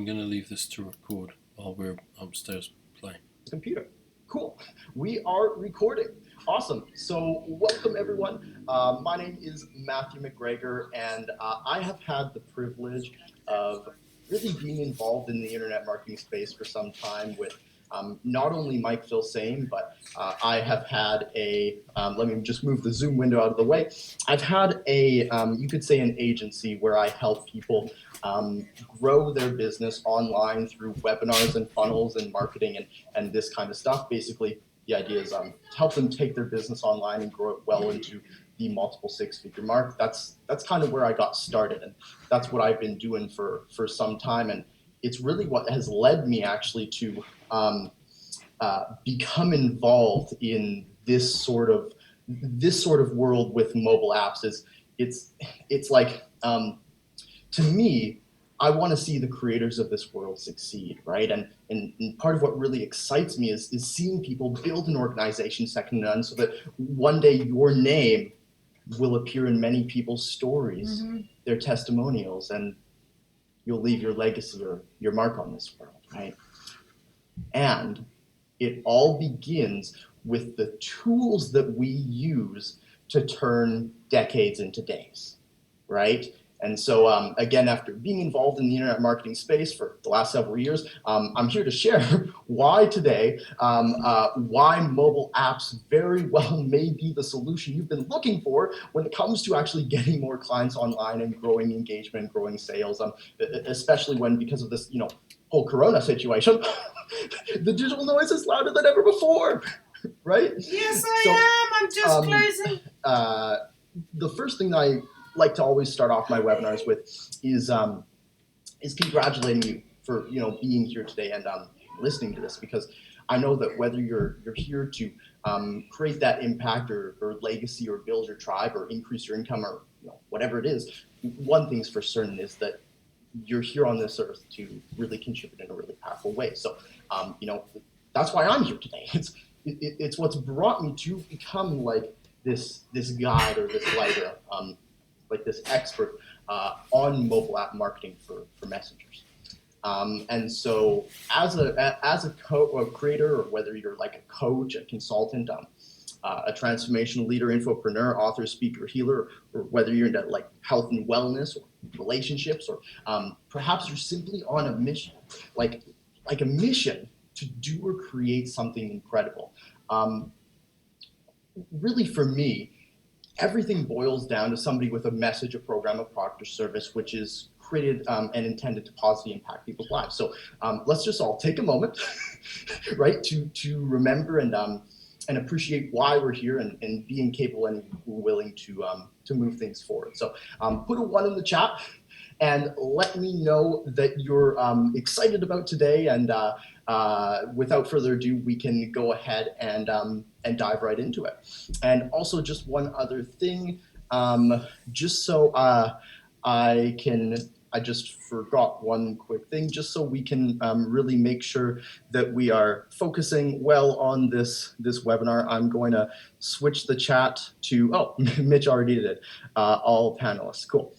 I'm going to leave this to record while we're upstairs playing. Computer. Cool. We are recording. Awesome. So welcome everyone. My name is Matthew McGregor, and I have had the privilege of really being involved in the internet marketing space for some time with not only Mike Filsaime, but I have had let me just move the Zoom window out of the way. I've had you could say an agency where I help people grow their business online through webinars and funnels and marketing and this kind of stuff. Basically, the idea is to help them take their business online and grow it well into the multiple six-figure mark. That's kind of where I got started, and that's what I've been doing for some time. And it's really what has led me actually to become involved in this sort of world with mobile apps. It's like to me, I want to see the creators of this world succeed, right? And part of what really excites me is seeing people build an organization second to none, so that one day your name will appear in many people's stories, their testimonials, and you'll leave your legacy or your mark on this world, right? And it all begins with the tools that we use to turn decades into days, right? And so, again, after being involved in the internet marketing space for the last several years, I'm here to share why today, why mobile apps very well may be the solution you've been looking for when it comes to actually getting more clients online and growing engagement, growing sales, especially when, because of this, whole Corona situation, the digital noise is louder than ever before, right? Yes, I am. I'm just closing. The first thing I like to always start off my webinars with is congratulating you for being here today and listening to this, because I know that whether you're here to create that impact or legacy or build your tribe or increase your income or whatever it is, one thing's for certain is that you're here on this earth to really contribute in a really powerful way. So that's why I'm here today. It's what's brought me to become like this guide or this lighter, like this expert on mobile app marketing for messengers. And so as a creator, or whether you're like a coach, a consultant, a transformational leader, infopreneur, author, speaker, healer, or whether you're into like health and wellness or relationships, or perhaps you're simply on a mission, like a mission to do or create something incredible. Really, for me, everything boils down to somebody with a message, a program, a product, or service which is created and intended to positively impact people's lives. So let's just all take a moment, right, to remember and appreciate why we're here and being capable and willing to move things forward. So put a 1 in the chat and let me know that you're excited about today. And without further ado, we can go ahead and dive right into it. And also, just one other thing, just so I just forgot one quick thing, just so we can really make sure that we are focusing well on this webinar. I'm going to switch the chat to, Mitch already did it, all panelists, cool.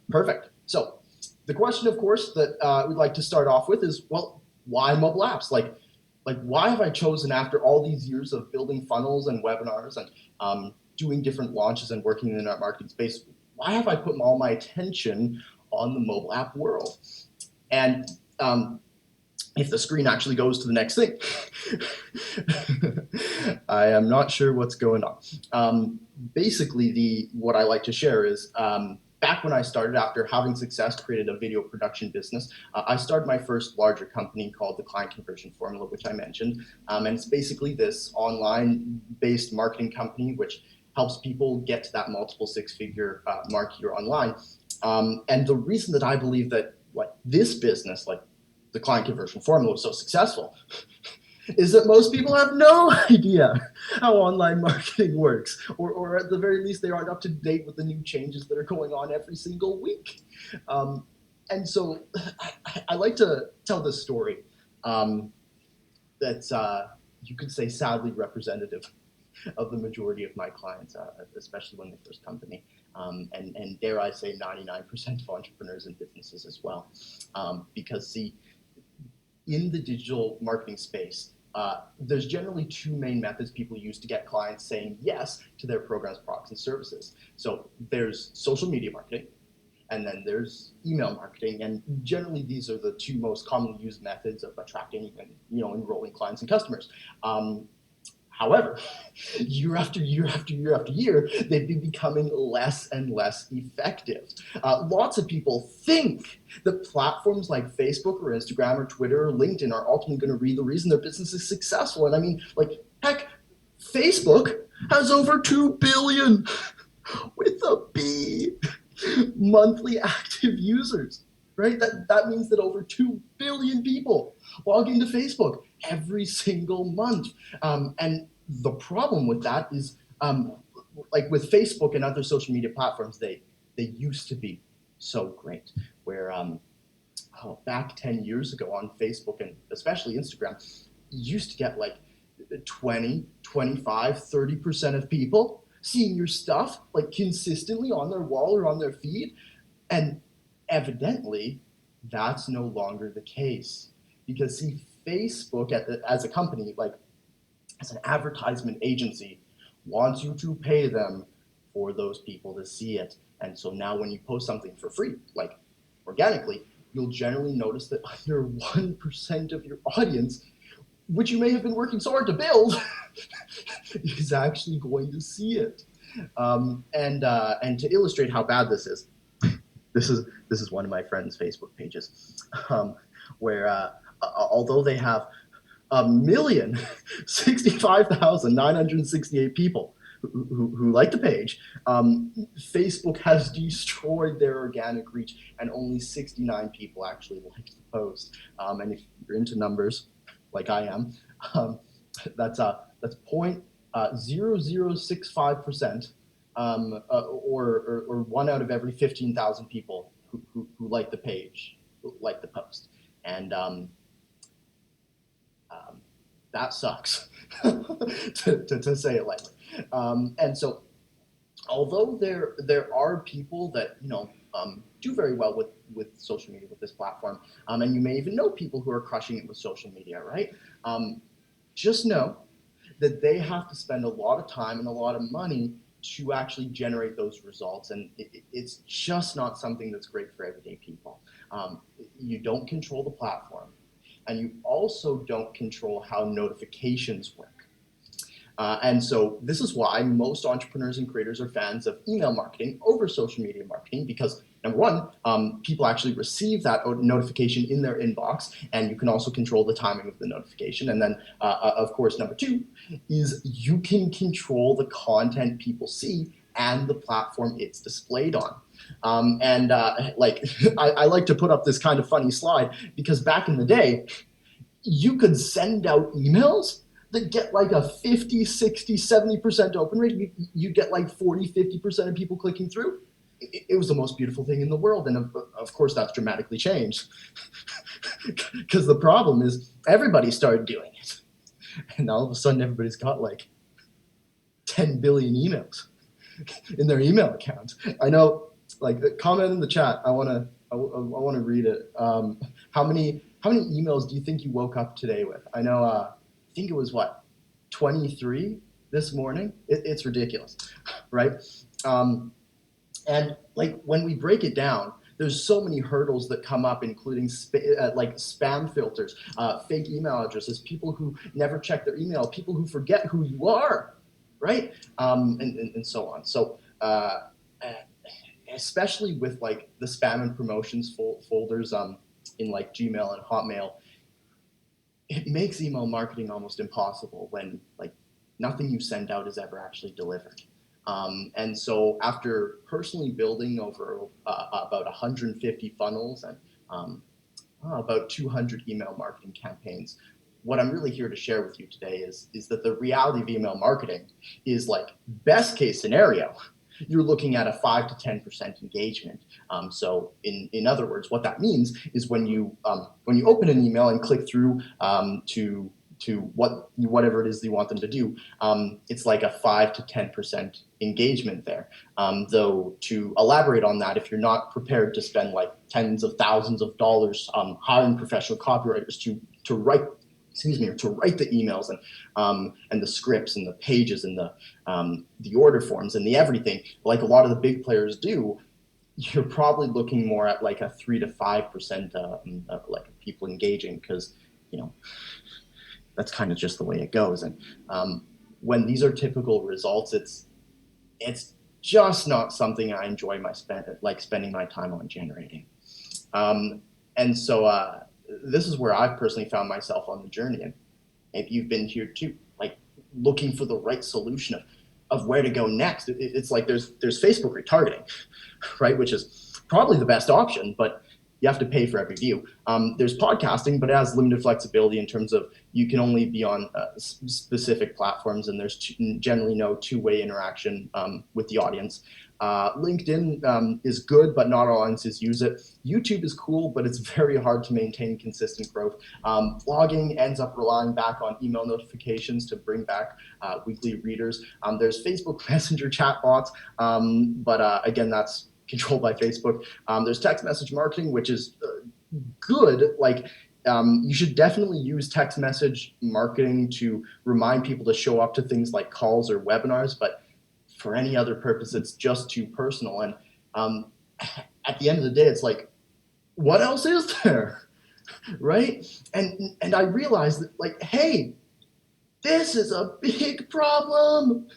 Perfect. So the question, of course, that we'd like to start off with is, well, why mobile apps? Like why have I chosen, after all these years of building funnels and webinars and doing different launches and working in the internet marketing space, why have I put all my attention on the mobile app world? And if the screen actually goes to the next thing, I am not sure what's going on. Basically, what I like to share is, back when I started, after having success, created a video production business, I started my first larger company called the Client Conversion Formula, which I mentioned. And it's basically this online-based marketing company which helps people get to that multiple six-figure mark here online. And the reason that I believe that this business, like the Client Conversion Formula, was so successful is that most people have no idea how online marketing works, or at the very least, they aren't up to date with the new changes that are going on every single week. And so I like to tell this story that's, you could say, sadly representative of the majority of my clients, especially when they first come to me. and dare I say 99% of entrepreneurs and businesses as well. Because see, in the digital marketing space, there's generally two main methods people use to get clients saying yes to their programs, products, and services. So there's social media marketing, and then there's email marketing, and generally these are the two most commonly used methods of attracting and enrolling clients and customers. However, year after year after year after year, they've been becoming less and less effective. Lots of people think that platforms like Facebook or Instagram or Twitter or LinkedIn are ultimately going to be the reason their business is successful. And I mean, like, heck, Facebook has over 2 billion with a B monthly active users, right? That means that over 2 billion people log into Facebook every single month. And the problem with that is, like with Facebook and other social media platforms, they used to be so great. Where back 10 years ago on Facebook and especially Instagram, you used to get like 20, 25, 30% of people seeing your stuff like consistently on their wall or on their feed. And evidently, that's no longer the case. Because see, Facebook as a company, like as an advertisement agency, wants you to pay them for those people to see it. And so now when you post something for free, like organically, you'll generally notice that under 1% of your audience, which you may have been working so hard to build, is actually going to see it. And to illustrate how bad this is one of my friend's Facebook pages, where although they have 1,065,968 people who like the page, Facebook has destroyed their organic reach, and only 69 people actually liked the post. And if you're into numbers, like I am, that's 0.0065%, or 1 out of every 15,000 people who like the page, like the post. And that sucks, to say it lightly. And so, although there are people that do very well with social media, with this platform, and you may even know people who are crushing it with social media, right? Just know that they have to spend a lot of time and a lot of money to actually generate those results, and it's just not something that's great for everyday people. You don't control the platform, and you also don't control how notifications work. And so this is why most entrepreneurs and creators are fans of email marketing over social media marketing, because number one, people actually receive that notification in their inbox, and you can also control the timing of the notification. And then, of course, number two is you can control the content people see and the platform it's displayed on. Like I like to put up this kind of funny slide, because back in the day, you could send out emails that get like a 50, 60, 70% open rate. You get like 40, 50% of people clicking through. It was the most beautiful thing in the world. And of course, that's dramatically changed. Because the problem is everybody started doing it. And all of a sudden, everybody's got like 10 billion emails in their email account. I know, like, comment in the chat. I want to read it. How many emails do you think you woke up today with? I know, I think it was 23 this morning. It's ridiculous, right? And like when we break it down, there's so many hurdles that come up, including like spam filters, fake email addresses, people who never check their email, people who forget who you are, right? And so on. So especially with like the spam and promotions folders in like Gmail and Hotmail, it makes email marketing almost impossible when like nothing you send out is ever actually delivered. And so after personally building over about 150 funnels and about 200 email marketing campaigns, what I'm really here to share with you today is that the reality of email marketing is, like, best case scenario, you're looking at a 5 to 10% engagement. So in other words, what that means is when you open an email and click through to whatever it is you want them to do, it's like a 5 to 10% engagement there. Though to elaborate on that, if you're not prepared to spend like tens of thousands of dollars hiring professional copywriters to write the emails and the scripts and the pages and the order forms and the everything, like a lot of the big players do, you're probably looking more at like a 3 to 5% like people engaging, because that's kind of just the way it goes. And when these are typical results, it's just not something I enjoy spending my time on generating. And so this is where I've personally found myself on the journey, and maybe you've been here too, like looking for the right solution of where to go next. It's like there's Facebook retargeting, right, which is probably the best option, but you have to pay for every view. There's podcasting, but it has limited flexibility in terms of you can only be on specific platforms, and there's generally no two-way interaction with the audience. LinkedIn is good, but not all audiences use it. YouTube is cool, but it's very hard to maintain consistent growth. Blogging ends up relying back on email notifications to bring back weekly readers. There's Facebook Messenger chatbots, but again, that's controlled by Facebook. There's text message marketing, which is good. Like you should definitely use text message marketing to remind people to show up to things like calls or webinars, but for any other purpose, it's just too personal. And at the end of the day, it's like, what else is there, right? And I realized that, like, hey, this is a big problem.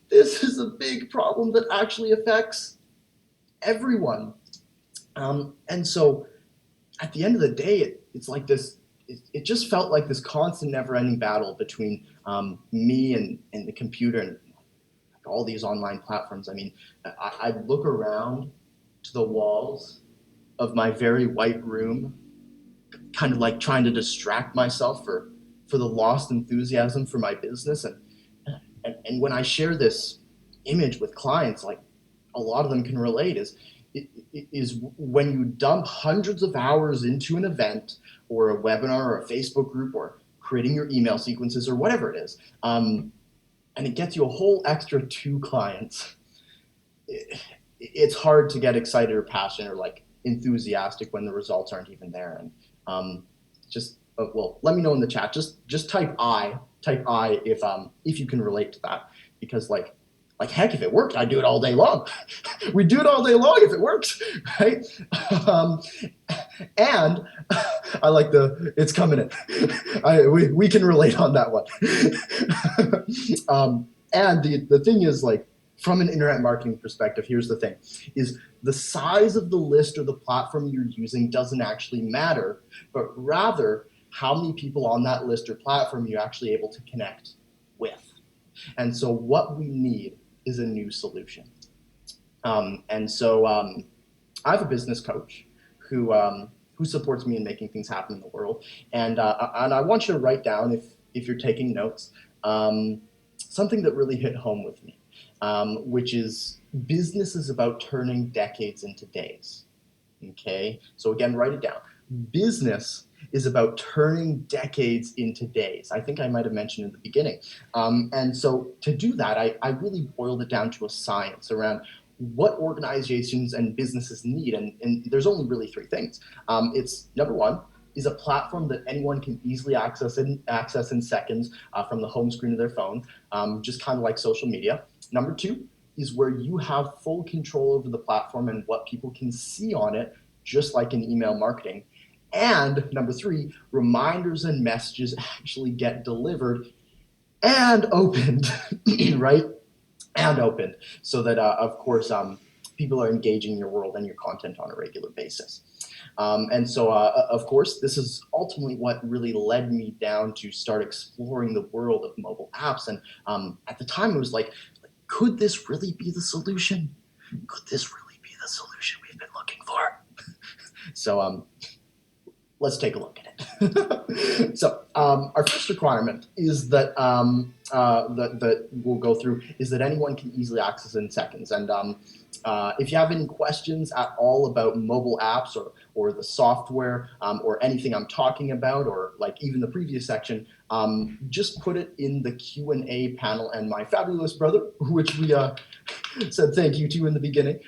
This is a big problem that actually affects everyone. And so at the end of the day, it's like this, it just felt like this constant never-ending battle between me and the computer and all these online platforms. I mean, I look around to the walls of my very white room, kind of like trying to distract myself for the lost enthusiasm for my business. And when I share this image with clients, like a lot of them can relate, is when you dump hundreds of hours into an event or a webinar or a Facebook group or creating your email sequences or whatever it is, and it gets you a whole extra 2 clients, it's hard to get excited or passionate or like enthusiastic when the results aren't even there. And well, let me know in the chat. Just type I if you can relate to that, because like heck, if it worked, I'd do it all day long. We do it all day long if it works, right? And I like it's coming in. We can relate on that one. And the thing is, like, from an internet marketing perspective, here's the thing, is the size of the list or the platform you're using doesn't actually matter, but rather how many people on that list or platform you're actually able to connect with. And so what we need is a new solution. And so I have a business coach who supports me in making things happen in the world. And I want you to write down, if you're taking notes, something that really hit home with me, which is business is about turning decades into days. Okay, so again, write it down. Business is about turning decades into days. I think I might have mentioned in the beginning. And so to do that, I really boiled it down to a science around what organizations and businesses need. And there's only really 3 things. It's number 1 is a platform that anyone can easily access in seconds from the home screen of their phone, just kind of like social media. Number 2 is where you have full control over the platform and what people can see on it, just like in email marketing. And number 3, reminders and messages actually get delivered and opened, right? And opened, so that, of course, people are engaging your world and your content on a regular basis. And so, of course, this is ultimately what really led me down to start exploring the world of mobile apps. And at the time, it was like, could this really be the solution? Could this really be the solution we've been looking for? So, let's take a look at it. So our first requirement is that that we'll go through is that anyone can easily access in seconds. And if you have any questions at all about mobile apps or the software or anything I'm talking about, or like even the previous section, just put it in the Q&A panel, and my fabulous brother, which we said thank you to in the beginning,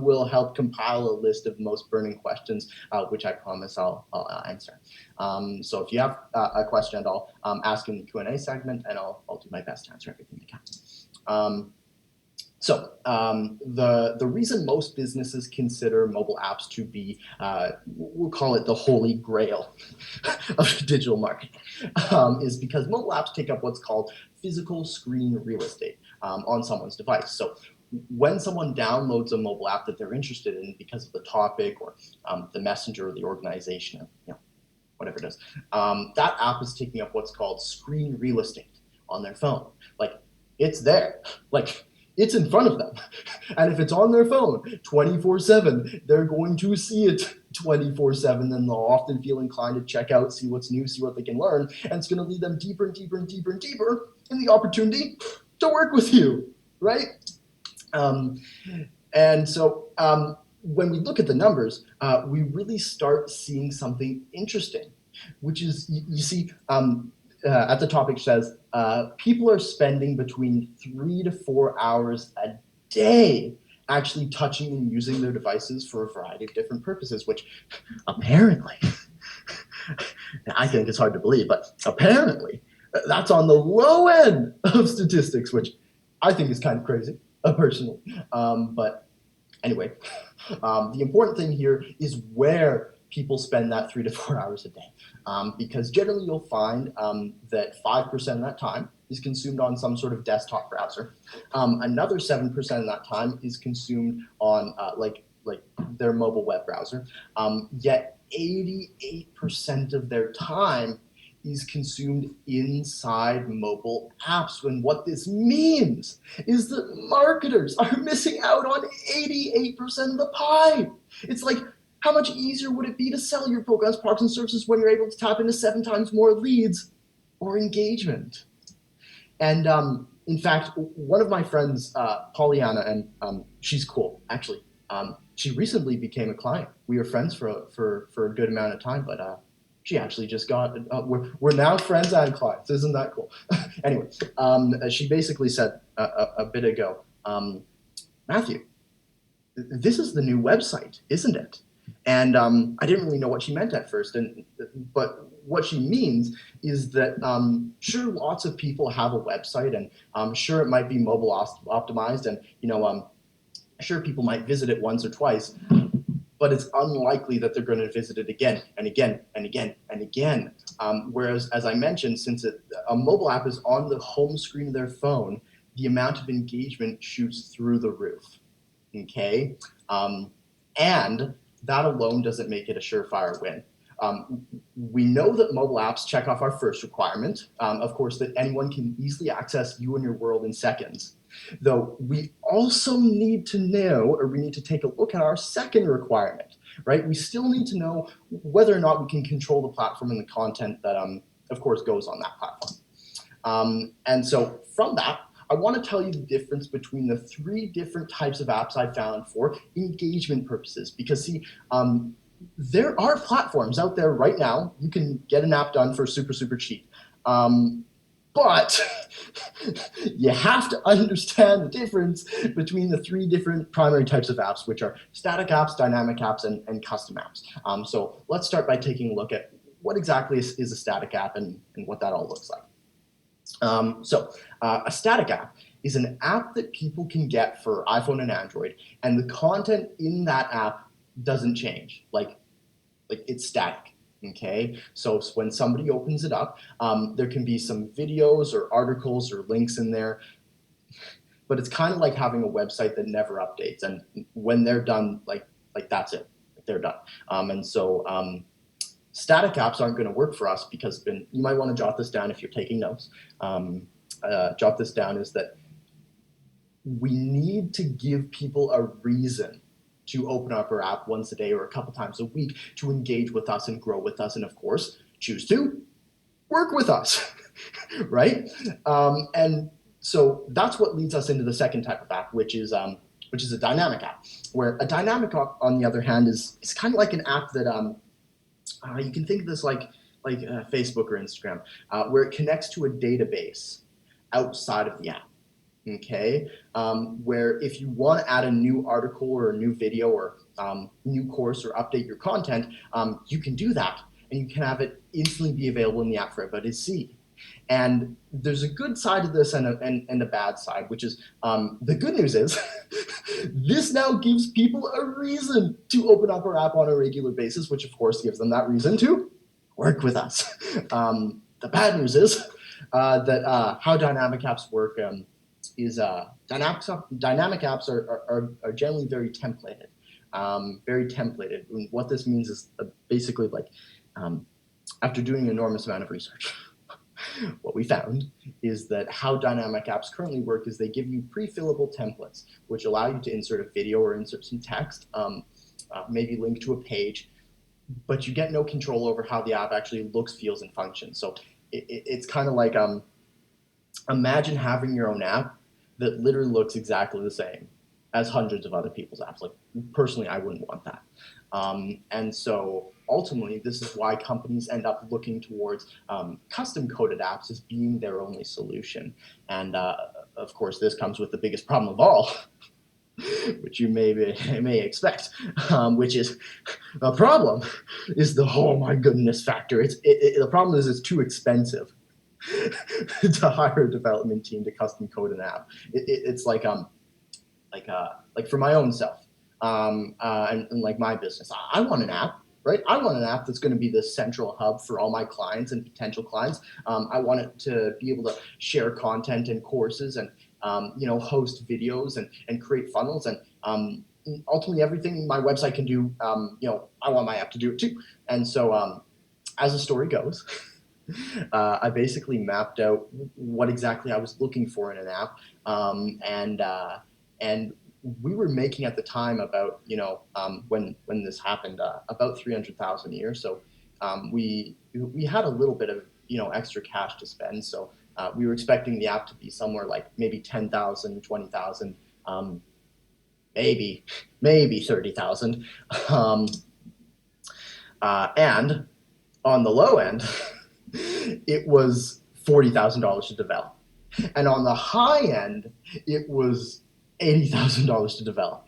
will help compile a list of most burning questions, which I promise I'll answer. So if you have a question at all, ask in the Q&A segment, and I'll do my best to answer everything I can. So the reason most businesses consider mobile apps to be, we'll call it the holy grail of digital marketing, is because mobile apps take up what's called physical screen real estate on someone's device. So when someone downloads a mobile app that they're interested in because of the topic or the messenger or the organization, whatever it is, that app is taking up what's called screen real estate on their phone. Like, it's there. Like, it's in front of them. And if it's on their phone 24/7, they're going to see it 24/7, and they'll often feel inclined to check out, see what's new, see what they can learn, and it's going to lead them deeper and deeper and deeper and deeper in the opportunity to work with you, right? And so when we look at the numbers, we really start seeing something interesting, which is, you see, at the topic says, people are spending between 3 to 4 hours a day actually touching and using their devices for a variety of different purposes, which apparently, I think it's hard to believe, but apparently that's on the low end of statistics, which I think is kind of crazy, personally. But anyway, the important thing here is where people spend that 3 to 4 hours a day, because generally you'll find that 5% of that time is consumed on some sort of desktop browser. Another 7% of that time is consumed on like their mobile web browser. Yet 88% of their time is consumed inside mobile apps. And what this means is that marketers are missing out on 88% of the pie. It's like, how much easier would it be to sell your programs, products, and services when you're able to tap into 7 times more leads or engagement? And in fact, one of my friends, Pollyanna, and she's cool, actually. She recently became a client. We were friends for a good amount of time, but she actually just got, we're now friends and clients. Isn't that cool? Anyway, she basically said a bit ago, Matthew, this is the new website, isn't it? And I didn't really know what she meant at first, but what she means is that sure, lots of people have a website, and sure, it might be mobile optimized, and sure, people might visit it once or twice, but it's unlikely that they're going to visit it again and again and again and again. Whereas, as I mentioned, since a mobile app is on the home screen of their phone, the amount of engagement shoots through the roof. Okay, and that alone doesn't make it a surefire win. We know that mobile apps check off our first requirement, of course, that anyone can easily access you and your world in seconds. Though we also need to know, or we need to take a look at our second requirement, right? We still need to know whether or not we can control the platform and the content that, of course, goes on that platform. And so from that, I want to tell you the difference between the 3 different types of apps I found for engagement purposes. Because see, there are platforms out there right now. You can get an app done for super, super cheap. But you have to understand the difference between the 3 different primary types of apps, which are static apps, dynamic apps, and custom apps. So let's start by taking a look at what exactly is a static app and what that all looks like. A static app is an app that people can get for iPhone and Android, and the content in that app doesn't change. Like it's static. Okay, so when somebody opens it up, there can be some videos or articles or links in there, but it's kind of like having a website that never updates. And when they're done, like that's it, they're done. And so static apps aren't going to work for us because you might want to jot this down if you're taking notes. Jot this down is that we need to give people a reason to open up our app once a day or a couple times a week to engage with us and grow with us, and of course, choose to work with us. right? And so that's what leads us into the second type of app, which is a dynamic app. Where a dynamic app, on the other hand, is kind of like an app that you can think of this like Facebook or Instagram, where it connects to a database outside of the app. Okay, where if you want to add a new article or a new video or new course or update your content, you can do that, and you can have it instantly be available in the app for everybody to see. And there's a good side to this and a bad side, which is the good news is this now gives people a reason to open up our app on a regular basis, which of course gives them that reason to work with us. The bad news is that how dynamic apps work is dynamic apps are generally very templated. And what this means is basically like after doing an enormous amount of research, what we found is that how dynamic apps currently work is they give you pre-fillable templates, which allow you to insert a video or insert some text, maybe link to a page, but you get no control over how the app actually looks, feels, and functions. So it's kind of like imagine having your own app that literally looks exactly the same as hundreds of other people's apps. Like personally, I wouldn't want that. And so ultimately, this is why companies end up looking towards custom coded apps as being their only solution. And of course, this comes with the biggest problem of all, which you may expect, which is the problem is the oh my goodness factor. The problem is it's too expensive to hire a development team to custom code an app. It's like for my own self and like my business, I want an app. Right, I want an app that's going to be the central hub for all my clients and potential clients. I want it to be able to share content and courses and host videos and create funnels and ultimately everything my website can do. I want my app to do it too. And so as the story goes, I basically mapped out what exactly I was looking for in an app, and we were making at the time about when this happened about 300,000 a year. So we had a little bit of extra cash to spend. So we were expecting the app to be somewhere like maybe 10,000, 20,000, maybe 30,000, and on the low end, it was $40,000 to develop, and on the high end, it was $80,000 to develop.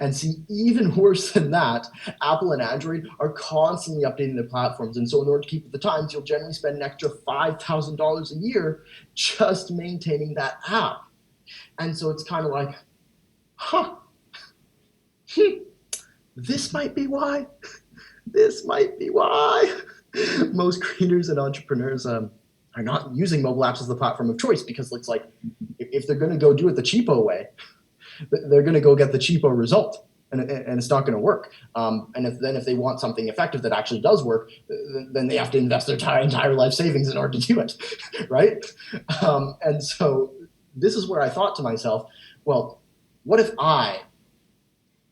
And see, even worse than that, Apple and Android are constantly updating their platforms. And so in order to keep with the times, you'll generally spend an extra $5,000 a year just maintaining that app. And so it's kind of like, this might be why. This might be why most creators and entrepreneurs are not using mobile apps as the platform of choice, because it's like, if they're going to go do it the cheapo way, they're going to go get the cheapo result, and it's not going to work. And if they want something effective that actually does work, then they have to invest their entire life savings in order to do it, right? And so this is where I thought to myself, well, what if I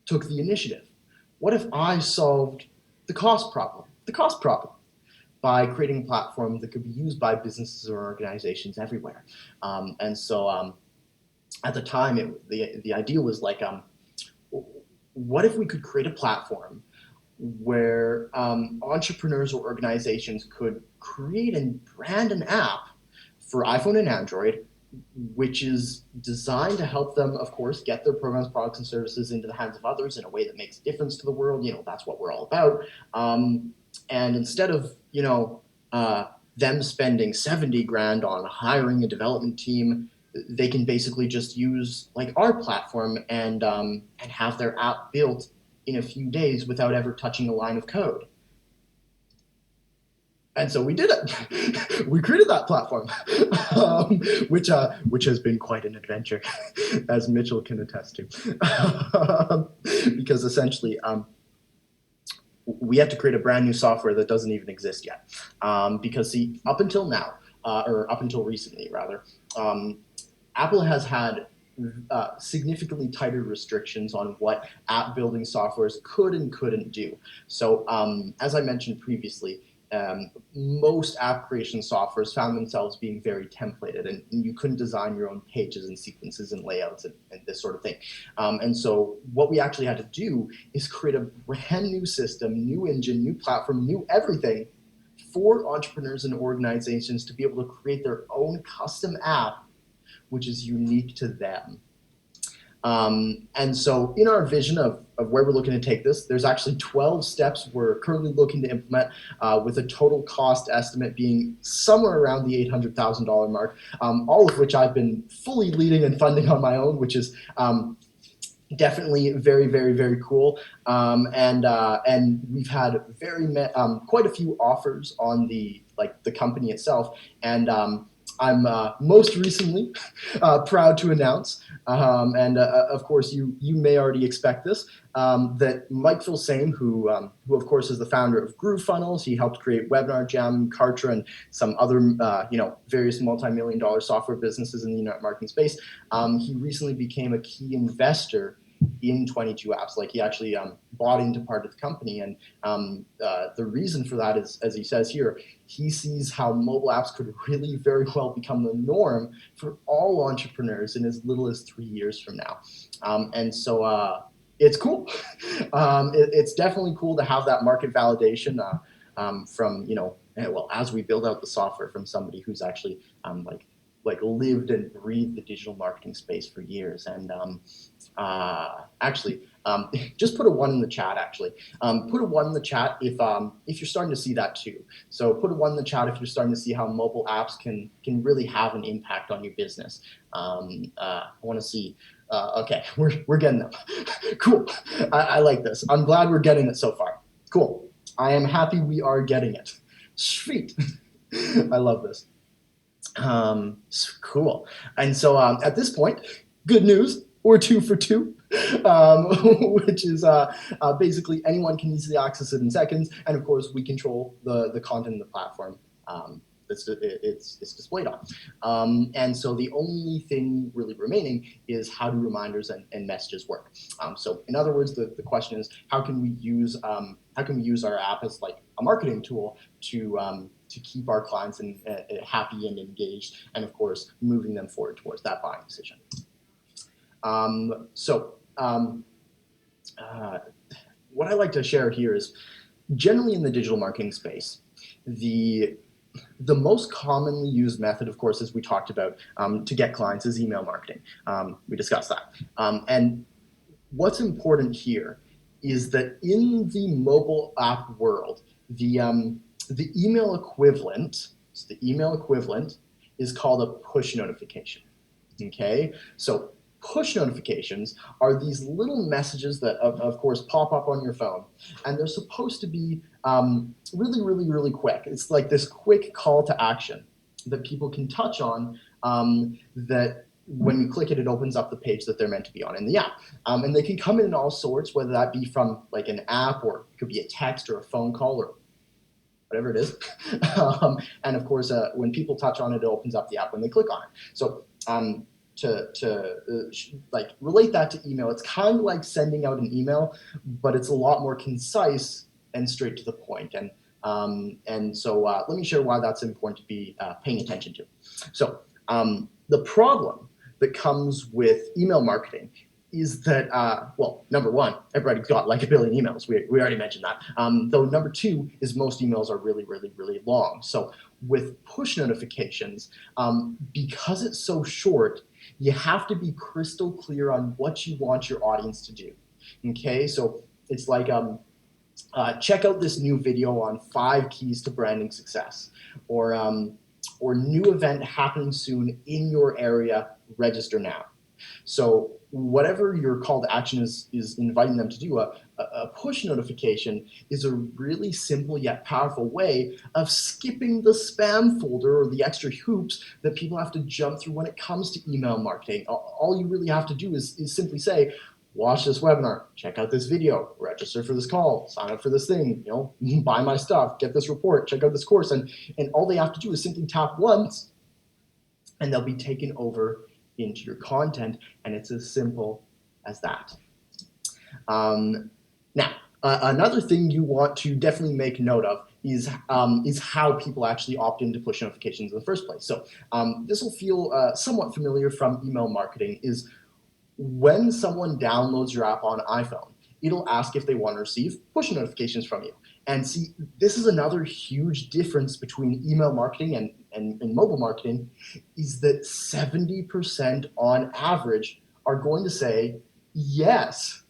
took the initiative? What if I solved the cost problem by creating a platform that could be used by businesses or organizations everywhere? And so at the time, the idea was like, what if we could create a platform where entrepreneurs or organizations could create and brand an app for iPhone and Android, which is designed to help them, of course, get their programs, products, and services into the hands of others in a way that makes a difference to the world. That's what we're all about. And instead of, them spending 70 grand on hiring a development team, they can basically just use like our platform and have their app built in a few days without ever touching a line of code. And so we did it. We created that platform, which has been quite an adventure, as Mitchell can attest to. Because essentially, we had to create a brand new software that doesn't even exist yet. Because see, up until now, or up until recently rather, Apple has had significantly tighter restrictions on what app building softwares could and couldn't do. So as I mentioned previously, most app creation softwares found themselves being very templated, and you couldn't design your own pages and sequences and layouts and this sort of thing. And so what we actually had to do is create a brand new system, new engine, new platform, new everything for entrepreneurs and organizations to be able to create their own custom app, which is unique to them. And so in our vision of where we're looking to take this, there's actually 12 steps we're currently looking to implement, with a total cost estimate being somewhere around the $800,000 mark, all of which I've been fully leading and funding on my own, which is definitely very, very, very cool. And we've had quite a few offers on the company itself. And I'm most recently proud to announce, of course you may already expect this, that Mike Filsaime, who of course is the founder of GrooveFunnels, he helped create Webinar Jam, Kartra, and some other various multi-million-dollar software businesses in the internet marketing space. He recently became a key investor in 22 Apps. Like, he actually bought into part of the company, and the reason for that is, as he says here, he sees how mobile apps could really very well become the norm for all entrepreneurs in as little as 3 years from now. And so it's cool. It's definitely cool to have that market validation from, well, as we build out the software, from somebody who's actually lived and breathed the digital marketing space for years. And actually, just put a 1 in the chat. Actually, put a 1 in the chat if you're starting to see that too. So put a 1 in the chat if you're starting to see how mobile apps can really have an impact on your business. I want to see. Okay, we're getting them. Cool. I like this. I'm glad we're getting it so far. Cool. I am happy we are getting it. Sweet. I love this. Cool. And so at this point, good news, we're 2 for 2, which is basically anyone can easily access it in seconds. And of course, we control the content of the platform it's displayed on. And so the only thing really remaining is how do reminders and messages work. So in other words, the question is, how can we use our app as like a marketing tool to keep our clients happy and engaged, and of course moving them forward towards that buying decision. What I like to share here is, generally in the digital marketing space, the most commonly used method, of course, as we talked about, to get clients is email marketing. We discussed that. And what's important here is that in the mobile app world, the email equivalent, is called a push notification. Okay, so push notifications are these little messages that, of course, pop up on your phone, and they're supposed to be really, really, really quick. It's like this quick call to action that people can touch on, that when you click it, it opens up the page that they're meant to be on in the app. And they can come in all sorts, whether that be from like an app, or it could be a text or a phone call or whatever it is. And of course, when people touch on it, it opens up the app when they click on it. So to relate that to email, it's kind of like sending out an email, but it's a lot more concise and straight to the point. And so let me share why that's important to be paying attention to. So the problem that comes with email marketing is that, well, number one, everybody's got like a billion emails. We already mentioned that. Though number two is most emails are really, really, really long. So with push notifications, because it's so short, you have to be crystal clear on what you want your audience to do. Okay, so it's like, check out this new video on 5 keys to branding success, or new event happening soon in your area, register now. So whatever your call to action is inviting them to do, a push notification is a really simple yet powerful way of skipping the spam folder or the extra hoops that people have to jump through when it comes to email marketing. All you really have to do is simply say, watch this webinar, check out this video, register for this call, sign up for this thing, buy my stuff, get this report, check out this course. And all they have to do is simply tap once, and they'll be taken over into your content, and it's as simple as that. Now, another thing you want to definitely make note of is how people actually opt in to push notifications in the first place. So this will feel somewhat familiar from email marketing. Is when someone downloads your app on iPhone, it'll ask if they want to receive push notifications from you. And see, this is another huge difference between email marketing and mobile marketing, is that 70% on average are going to say yes.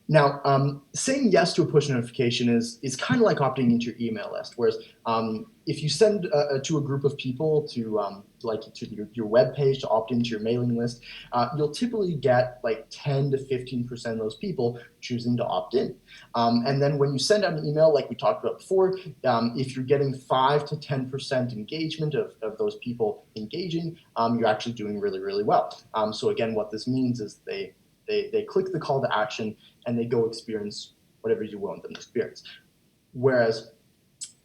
Now, saying yes to a push notification is kind of like opting into your email list. Whereas if you send to a group of people to your web page to opt into your mailing list, you'll typically get like 10 to 15% of those people choosing to opt in. And then when you send out an email, like we talked about before, if you're getting 5 to 10% engagement of those people engaging, you're actually doing really, really well. So again, what this means is they click the call to action and they go experience whatever you want them to experience. Whereas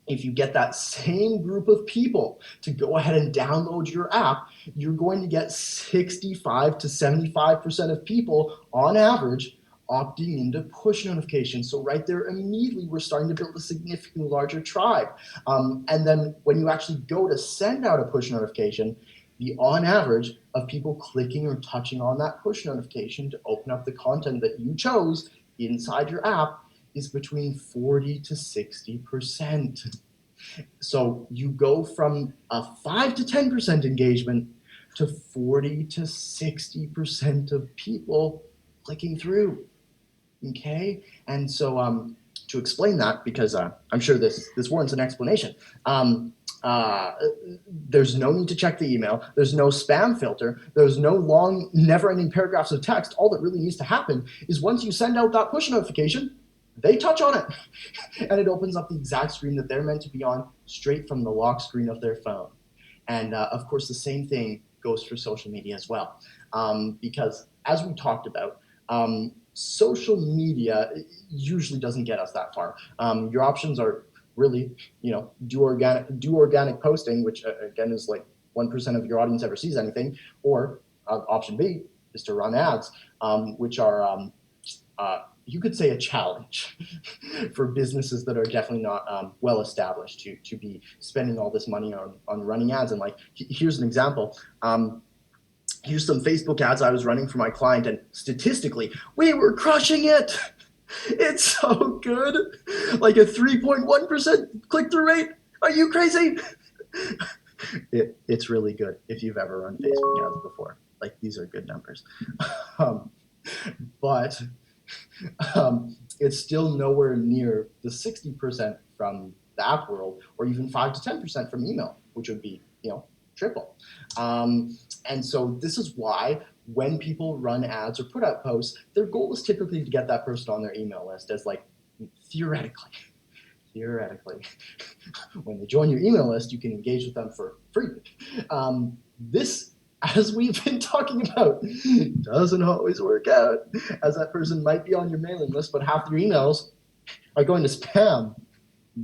if you get that same group of people to go ahead and download your app, you're going to get 65 to 75% of people on average opting into push notifications. So right there, immediately, we're starting to build a significantly larger tribe. And then when you actually go to send out a push notification, the on average of people clicking or touching on that push notification to open up the content that you chose inside your app is between 40 to 60%. So you go from a 5 to 10% engagement to 40 to 60% of people clicking through. Okay? And so to explain that, because I'm sure this warrants an explanation, there's no need to check the email. There's no spam filter. There's no long, never-ending paragraphs of text. All that really needs to happen is once you send out that push notification, they touch on it, and it opens up the exact screen that they're meant to be on straight from the lock screen of their phone. And of course, the same thing goes for social media as well, because as we talked about, social media usually doesn't get us that far. Your options are really, do organic posting, which again is like 1% of your audience ever sees anything, or option B is to run ads, which are you could say a challenge for businesses that are definitely not well established to be spending all this money on running ads. And like, here's an example. Here's some Facebook ads I was running for my client, and statistically, we were crushing it. It's so good. Like a 3.1% click-through rate. Are you crazy? It's really good if you've ever run Facebook ads before. Like, these are good numbers. But it's still nowhere near the 60% from the app world, or even 5 to 10% from email, which would be, triple. And so this is why when people run ads or put out posts, their goal is typically to get that person on their email list, as like theoretically, when they join your email list, you can engage with them for free. This, as we've been talking about, doesn't always work out, as that person might be on your mailing list, but half their emails are going to spam.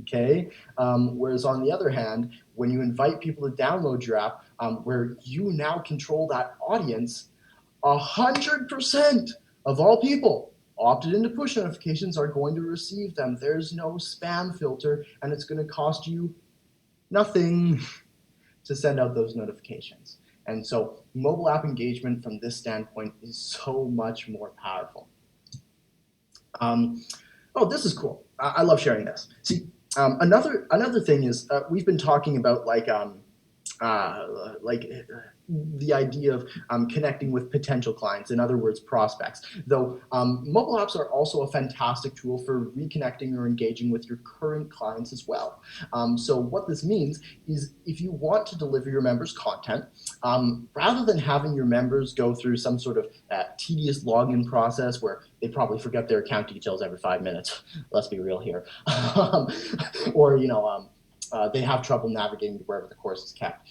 Okay. Whereas on the other hand, when you invite people to download your app, where you now control that audience, 100% of all people opted into push notifications are going to receive them. There's no spam filter, and it's going to cost you nothing to send out those notifications. And so mobile app engagement from this standpoint is so much more powerful. Oh, this is cool. I love sharing this. See, another thing is we've been talking about like the idea of connecting with potential clients, in other words, prospects. Though mobile apps are also a fantastic tool for reconnecting or engaging with your current clients as well. So what this means is if you want to deliver your members content, rather than having your members go through some sort of tedious login process where they probably forget their account details every 5 minutes, let's be real here, or they have trouble navigating to wherever the course is kept.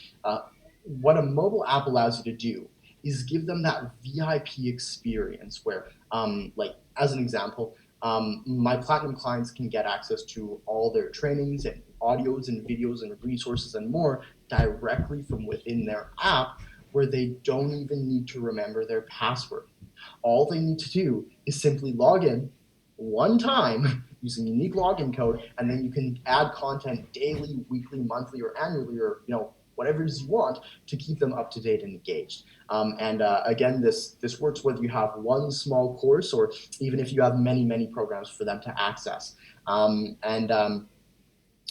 What a mobile app allows you to do is give them that VIP experience where, like as an example, my platinum clients can get access to all their trainings and audios and videos and resources and more directly from within their app, where they don't even need to remember their password. All they need to do is simply log in one time using unique login code, and then you can add content daily, weekly, monthly, or annually, or whatever it is you want to keep them up to date and engaged. Again, this works whether you have one small course or even if you have many programs for them to access.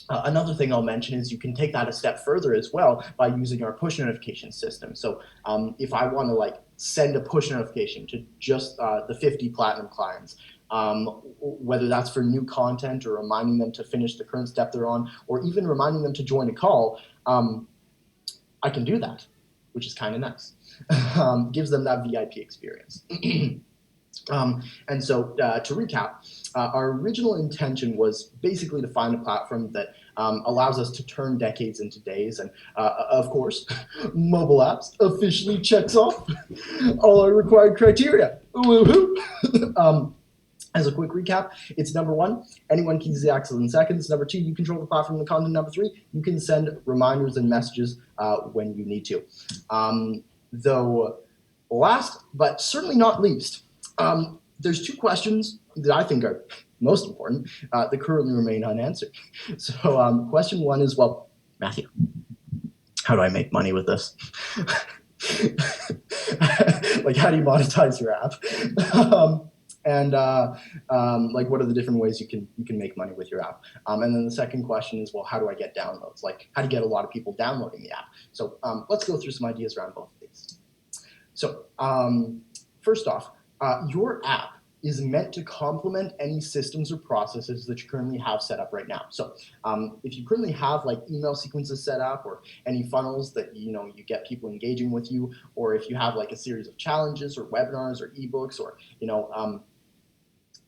Another thing I'll mention is you can take that a step further as well by using our push notification system. So if I want to send a push notification to just the 50 Platinum clients, whether that's for new content or reminding them to finish the current step they're on, or even reminding them to join a call, I can do that, which is kind of nice. Gives them that VIP experience. To recap, our original intention was basically to find a platform that allows us to turn decades into days. And of course, mobile apps officially checks off all our required criteria. Woohoo! As a quick recap, it's number 1, anyone can easily access in seconds. Number 2, you control the platform and the content. Number 3, you can send reminders and messages when you need to. Though last, but certainly not least, there's 2 questions that I think are most important that currently remain unanswered. So question 1 is, well, Matthew, how do I make money with this? How do you monetize your app? What are the different ways you can make money with your app? And then the second question is, well, how do I get downloads? How do you get a lot of people downloading the app? So let's go through some ideas around both of these. So first off, your app is meant to complement any systems or processes that you currently have set up right now. So if you currently have email sequences set up, or any funnels that you get people engaging with you, or if you have a series of challenges or webinars or ebooks, or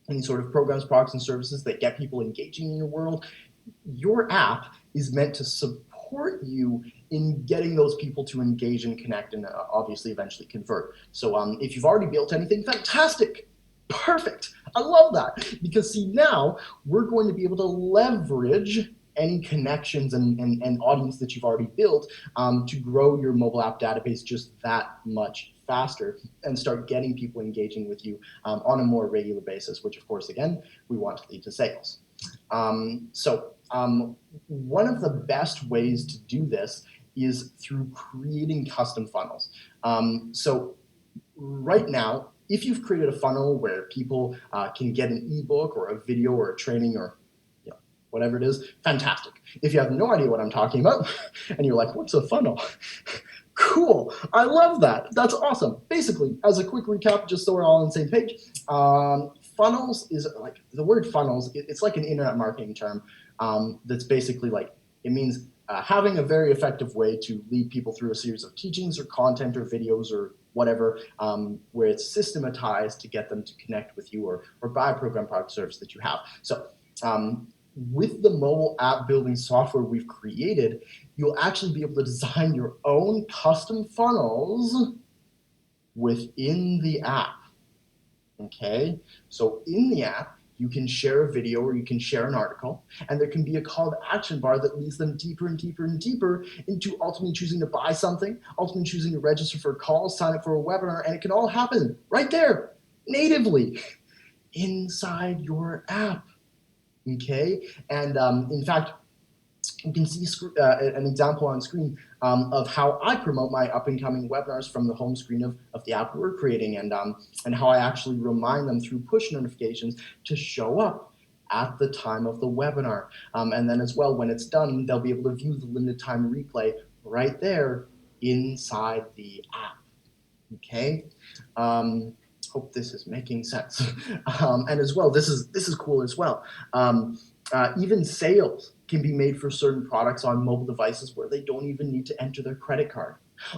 any sort of programs, products, and services that get people engaging in your world, your app is meant to support you in getting those people to engage and connect and obviously eventually convert. So if you've already built anything, fantastic, perfect. I love that, because see, now we're going to be able to leverage any connections and audience that you've already built to grow your mobile app database just that much faster and start getting people engaging with you on a more regular basis, which of course, again, we want to lead to sales. One of the best ways to do this is through creating custom funnels. So right now, if you've created a funnel where people can get an ebook or a video or a training or whatever it is, fantastic. If you have no idea what I'm talking about and you're like, what's a funnel? Cool, I love that. That's awesome. Basically, as a quick recap, just so we're all on the same page, funnels is the word funnels, it's like an internet marketing term that's basically it means having a very effective way to lead people through a series of teachings or content or videos or whatever, where it's systematized to get them to connect with you or buy a program, product, service that you have. So with the mobile app building software we've created, you'll actually be able to design your own custom funnels within the app. Okay, so in the app, you can share a video or you can share an article, and there can be a call to action bar that leads them deeper and deeper and deeper into ultimately choosing to buy something, ultimately choosing to register for a call, sign up for a webinar, and it can all happen right there, natively, inside your app. Okay, and in fact, you can see an example on screen of how I promote my up-and-coming webinars from the home screen of the app we're creating, and how I actually remind them through push notifications to show up at the time of the webinar. And then as well, when it's done, they'll be able to view the limited time replay right there inside the app. Okay. Hope this is making sense. And as well, this is cool as well. Even sales can be made for certain products on mobile devices where they don't even need to enter their credit card.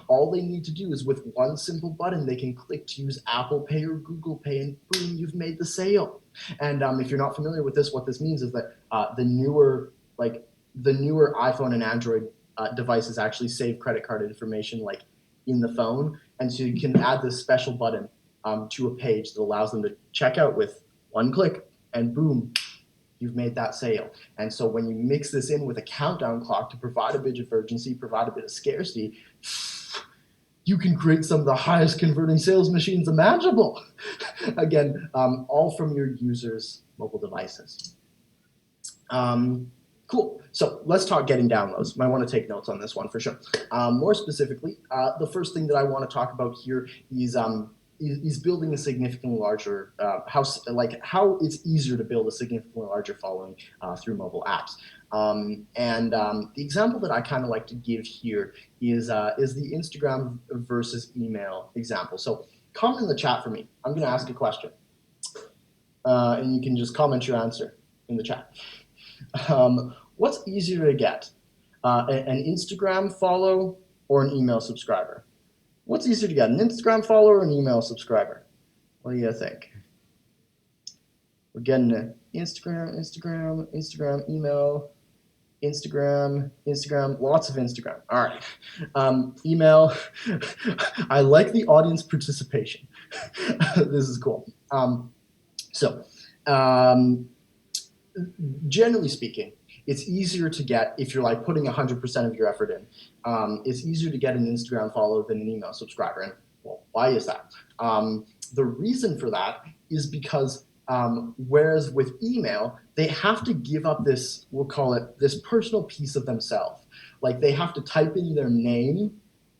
All they need to do is with one simple button, they can click to use Apple Pay or Google Pay, and boom, you've made the sale. And if you're not familiar with this, what this means is that the newer iPhone and Android devices actually save credit card information in the phone, and so you can add this special button to a page that allows them to check out with one click, and boom, you've made that sale. And so when you mix this in with a countdown clock to provide a bit of urgency, provide a bit of scarcity, you can create some of the highest converting sales machines imaginable. Again, all from your users' mobile devices. Cool. So let's talk getting downloads. Might want to take notes on this one for sure. More specifically, the first thing that I want to talk about here is building a significantly larger how it's easier to build a significantly larger following through mobile apps. The example that I kind of like to give here is the Instagram versus email example. So comment in the chat for me. I'm going to ask a question, and you can just comment your answer in the chat. What's easier to get, an Instagram follow or an email subscriber? What's easier to get, an Instagram follow or an email subscriber? What do you think? We're getting an Instagram, email, Instagram, lots of Instagram. All right. Email. I like the audience participation. This is cool. Generally speaking, it's easier to get, if you're like putting 100% of your effort in, it's easier to get an Instagram follow than an email subscriber. And well, why is that? The reason for that is because whereas with email, they have to give up this, we'll call it this personal piece of themselves. Like they have to type in their name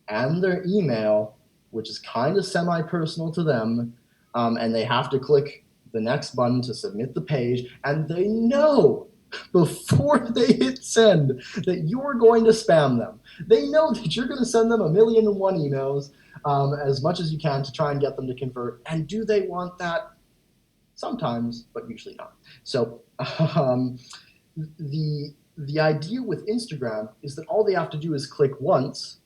and their email, which is kind of semi-personal to them, and they have to click the next button to submit the page, and they know before they hit send that you're going to spam them. They know that you're going to send them 1,000,001 emails, as much as you can to try and get them to convert. And do they want that? Sometimes, but usually not. So the idea with Instagram is that all they have to do is click once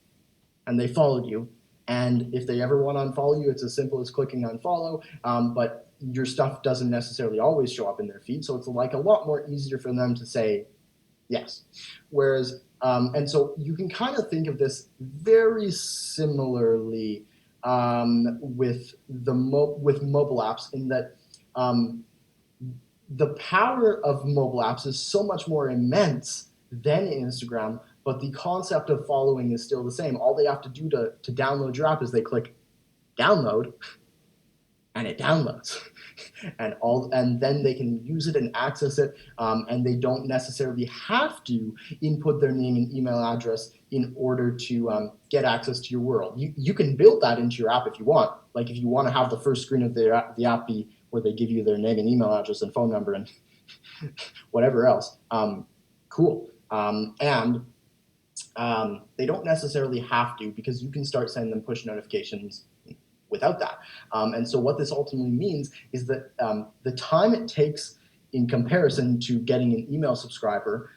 and they followed you. And if they ever want to unfollow you, it's as simple as clicking unfollow. But your stuff doesn't necessarily always show up in their feed, so it's like a lot more easier for them to say yes. Whereas, and so you can kind of think of this very similarly with mobile apps, in that the power of mobile apps is so much more immense than Instagram, but the concept of following is still the same. All they have to do to download your app is they click download, and it downloads, and then they can use it and access it, and they don't necessarily have to input their name and email address in order to get access to your world. You can build that into your app if you want. Like if you want to have the first screen of the app be where they give you their name and email address and phone number and whatever else, cool. And they don't necessarily have to, because you can start sending them push notifications without that. And so what this ultimately means is that the time it takes in comparison to getting an email subscriber,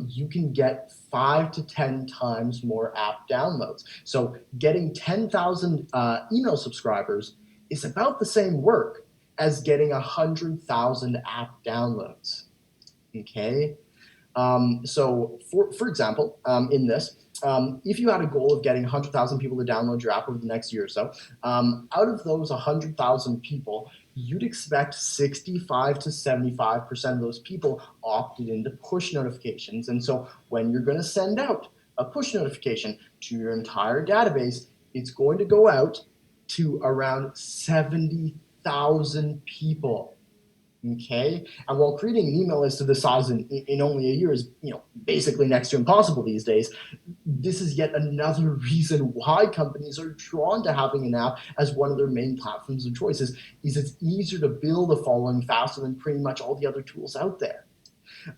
you can get 5 to 10 times more app downloads. So getting 10,000 email subscribers is about the same work as getting 100,000 app downloads. Okay? So for example, in this, if you had a goal of getting 100,000 people to download your app over the next year or so, out of those 100,000 people, you'd expect 65 to 75% of those people opted into push notifications. And so when you're going to send out a push notification to your entire database, it's going to go out to around 70,000 people. Okay, and while creating an email list of this size in only a year is, basically next to impossible these days, this is yet another reason why companies are drawn to having an app as one of their main platforms of choice. Is it's easier to build a following faster than pretty much all the other tools out there.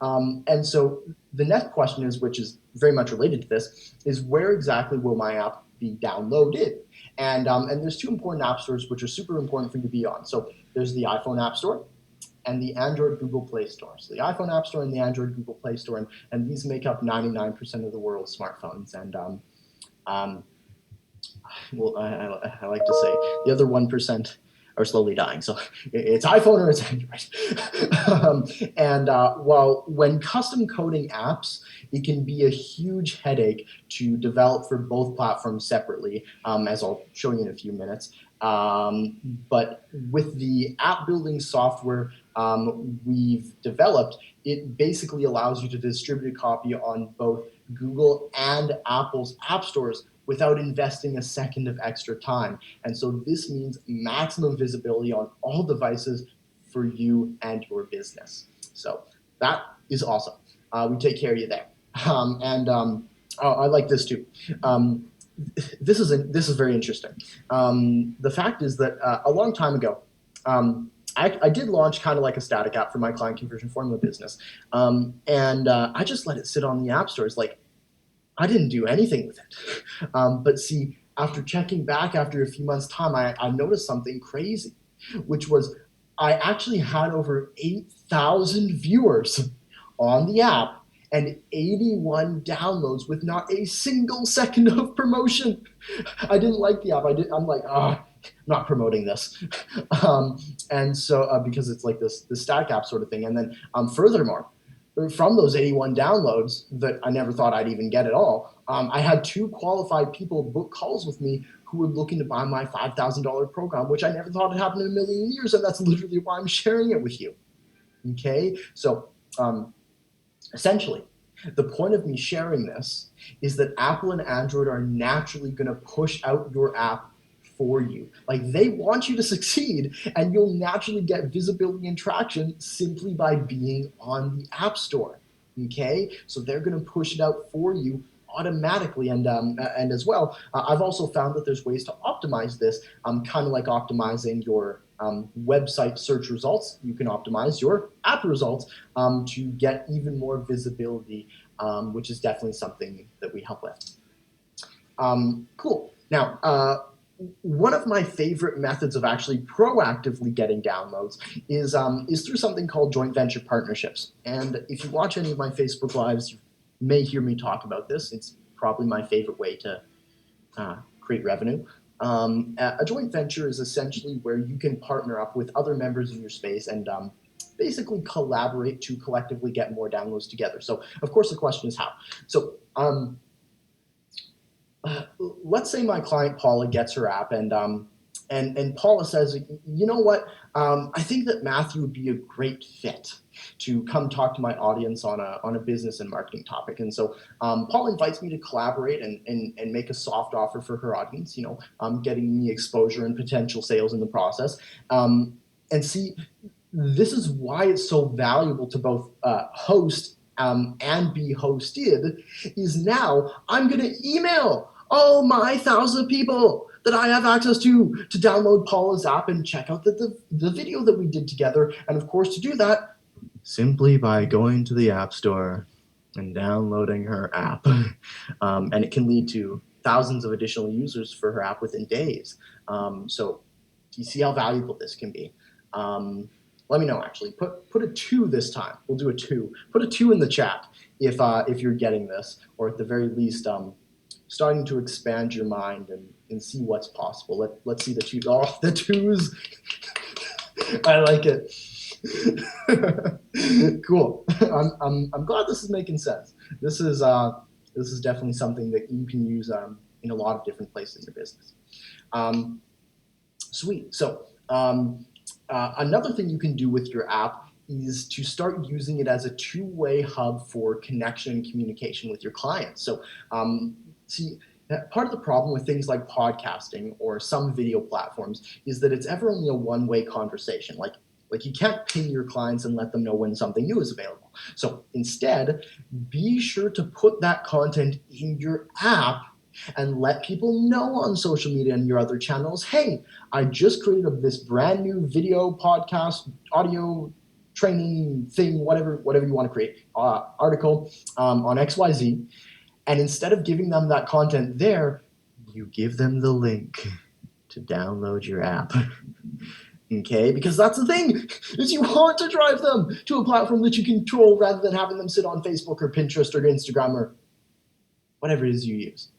And so the next question is, which is very much related to this, is where exactly will my app be downloaded? And there's two important app stores which are super important for you to be on. So there's the iPhone App Store and the Android Google Play Store. So the iPhone App Store and the Android Google Play Store, and these make up 99% of the world's smartphones. And well, I like to say the other 1% are slowly dying. So it's iPhone or it's Android. While when custom coding apps, it can be a huge headache to develop for both platforms separately, as I'll show you in a few minutes. But with the app building software we've developed, it basically allows you to distribute a copy on both Google and Apple's app stores without investing a second of extra time. And so this means maximum visibility on all devices for you and your business. So that is awesome. We take care of you there. I like this too. This is very interesting. The fact is that a long time ago, I did launch kind of like a static app for my client conversion formula business, and I just let it sit on the app stores. Like, I didn't do anything with it. But see, after checking back after a few months' time, I noticed something crazy, which was I actually had over 8,000 viewers on the app and 81 downloads with not a single second of promotion. I didn't like the app. I'm like, I'm not promoting this. And so because it's like this static app sort of thing. And then furthermore, from those 81 downloads that I never thought I'd even get at all, I had 2 qualified people book calls with me who were looking to buy my $5,000 program, which I never thought had happened in a million years, and that's literally why I'm sharing it with you. Okay, so essentially, the point of me sharing this is that Apple and Android are naturally going to push out your app for you. Like, they want you to succeed, and you'll naturally get visibility and traction simply by being on the App Store. Okay, so they're going to push it out for you automatically, and as well, I've also found that there's ways to optimize this, kind of like optimizing your website search results. You can optimize your app results to get even more visibility, which is definitely something that we help with. Cool. Now, one of my favorite methods of actually proactively getting downloads is through something called joint venture partnerships. And if you watch any of my Facebook Lives, you may hear me talk about this. It's probably my favorite way to create revenue. A joint venture is essentially where you can partner up with other members in your space and basically collaborate to collectively get more downloads together. So, of course, the question is how. So, let's say my client Paula gets her app, and Paula says, you know what, I think that Matthew would be a great fit to come talk to my audience on a business and marketing topic. And so Paula invites me to collaborate and make a soft offer for her audience, getting me exposure and potential sales in the process. And see, this is why it's so valuable to both host and be hosted, is now I'm going to email all my 1,000 people that I have access to download Paula's app and check out the video that we did together. And of course, to do that, simply by going to the App Store and downloading her app. And it can lead to thousands of additional users for her app within days. So you see how valuable this can be. Let me know, actually. Put a 2 this time. We'll do a 2. Put a 2 in the chat if you're getting this, or at the very least, starting to expand your mind and see what's possible. Let's see the 2. Oh, the 2s. I like it. Cool. I'm glad this is making sense. This is definitely something that you can use in a lot of different places in your business. Sweet. So another thing you can do with your app is to start using it as a 2-way hub for connection and communication with your clients. So see, part of the problem with things like podcasting or some video platforms is that it's ever only a one-way conversation. Like you can't ping your clients and let them know when something new is available. So instead, be sure to put that content in your app and let people know on social media and your other channels, hey, I just created this brand new video, podcast, audio, training thing, whatever you want to create, article on XYZ. And instead of giving them that content there, you give them the link to download your app. Okay, because that's the thing, is you want to drive them to a platform that you control rather than having them sit on Facebook or Pinterest or Instagram or whatever it is you use.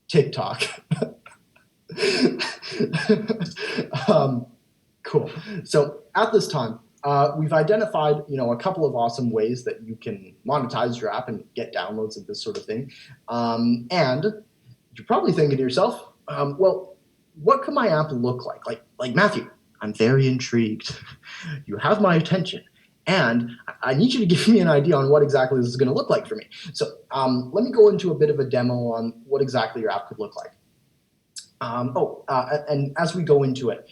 TikTok. Cool. So at this time, we've identified, a couple of awesome ways that you can monetize your app and get downloads of this sort of thing. And you're probably thinking to yourself, well, what could my app look like? Like Matthew, I'm very intrigued. You have my attention, and I need you to give me an idea on what exactly this is going to look like for me. So let me go into a bit of a demo on what exactly your app could look like. And as we go into it,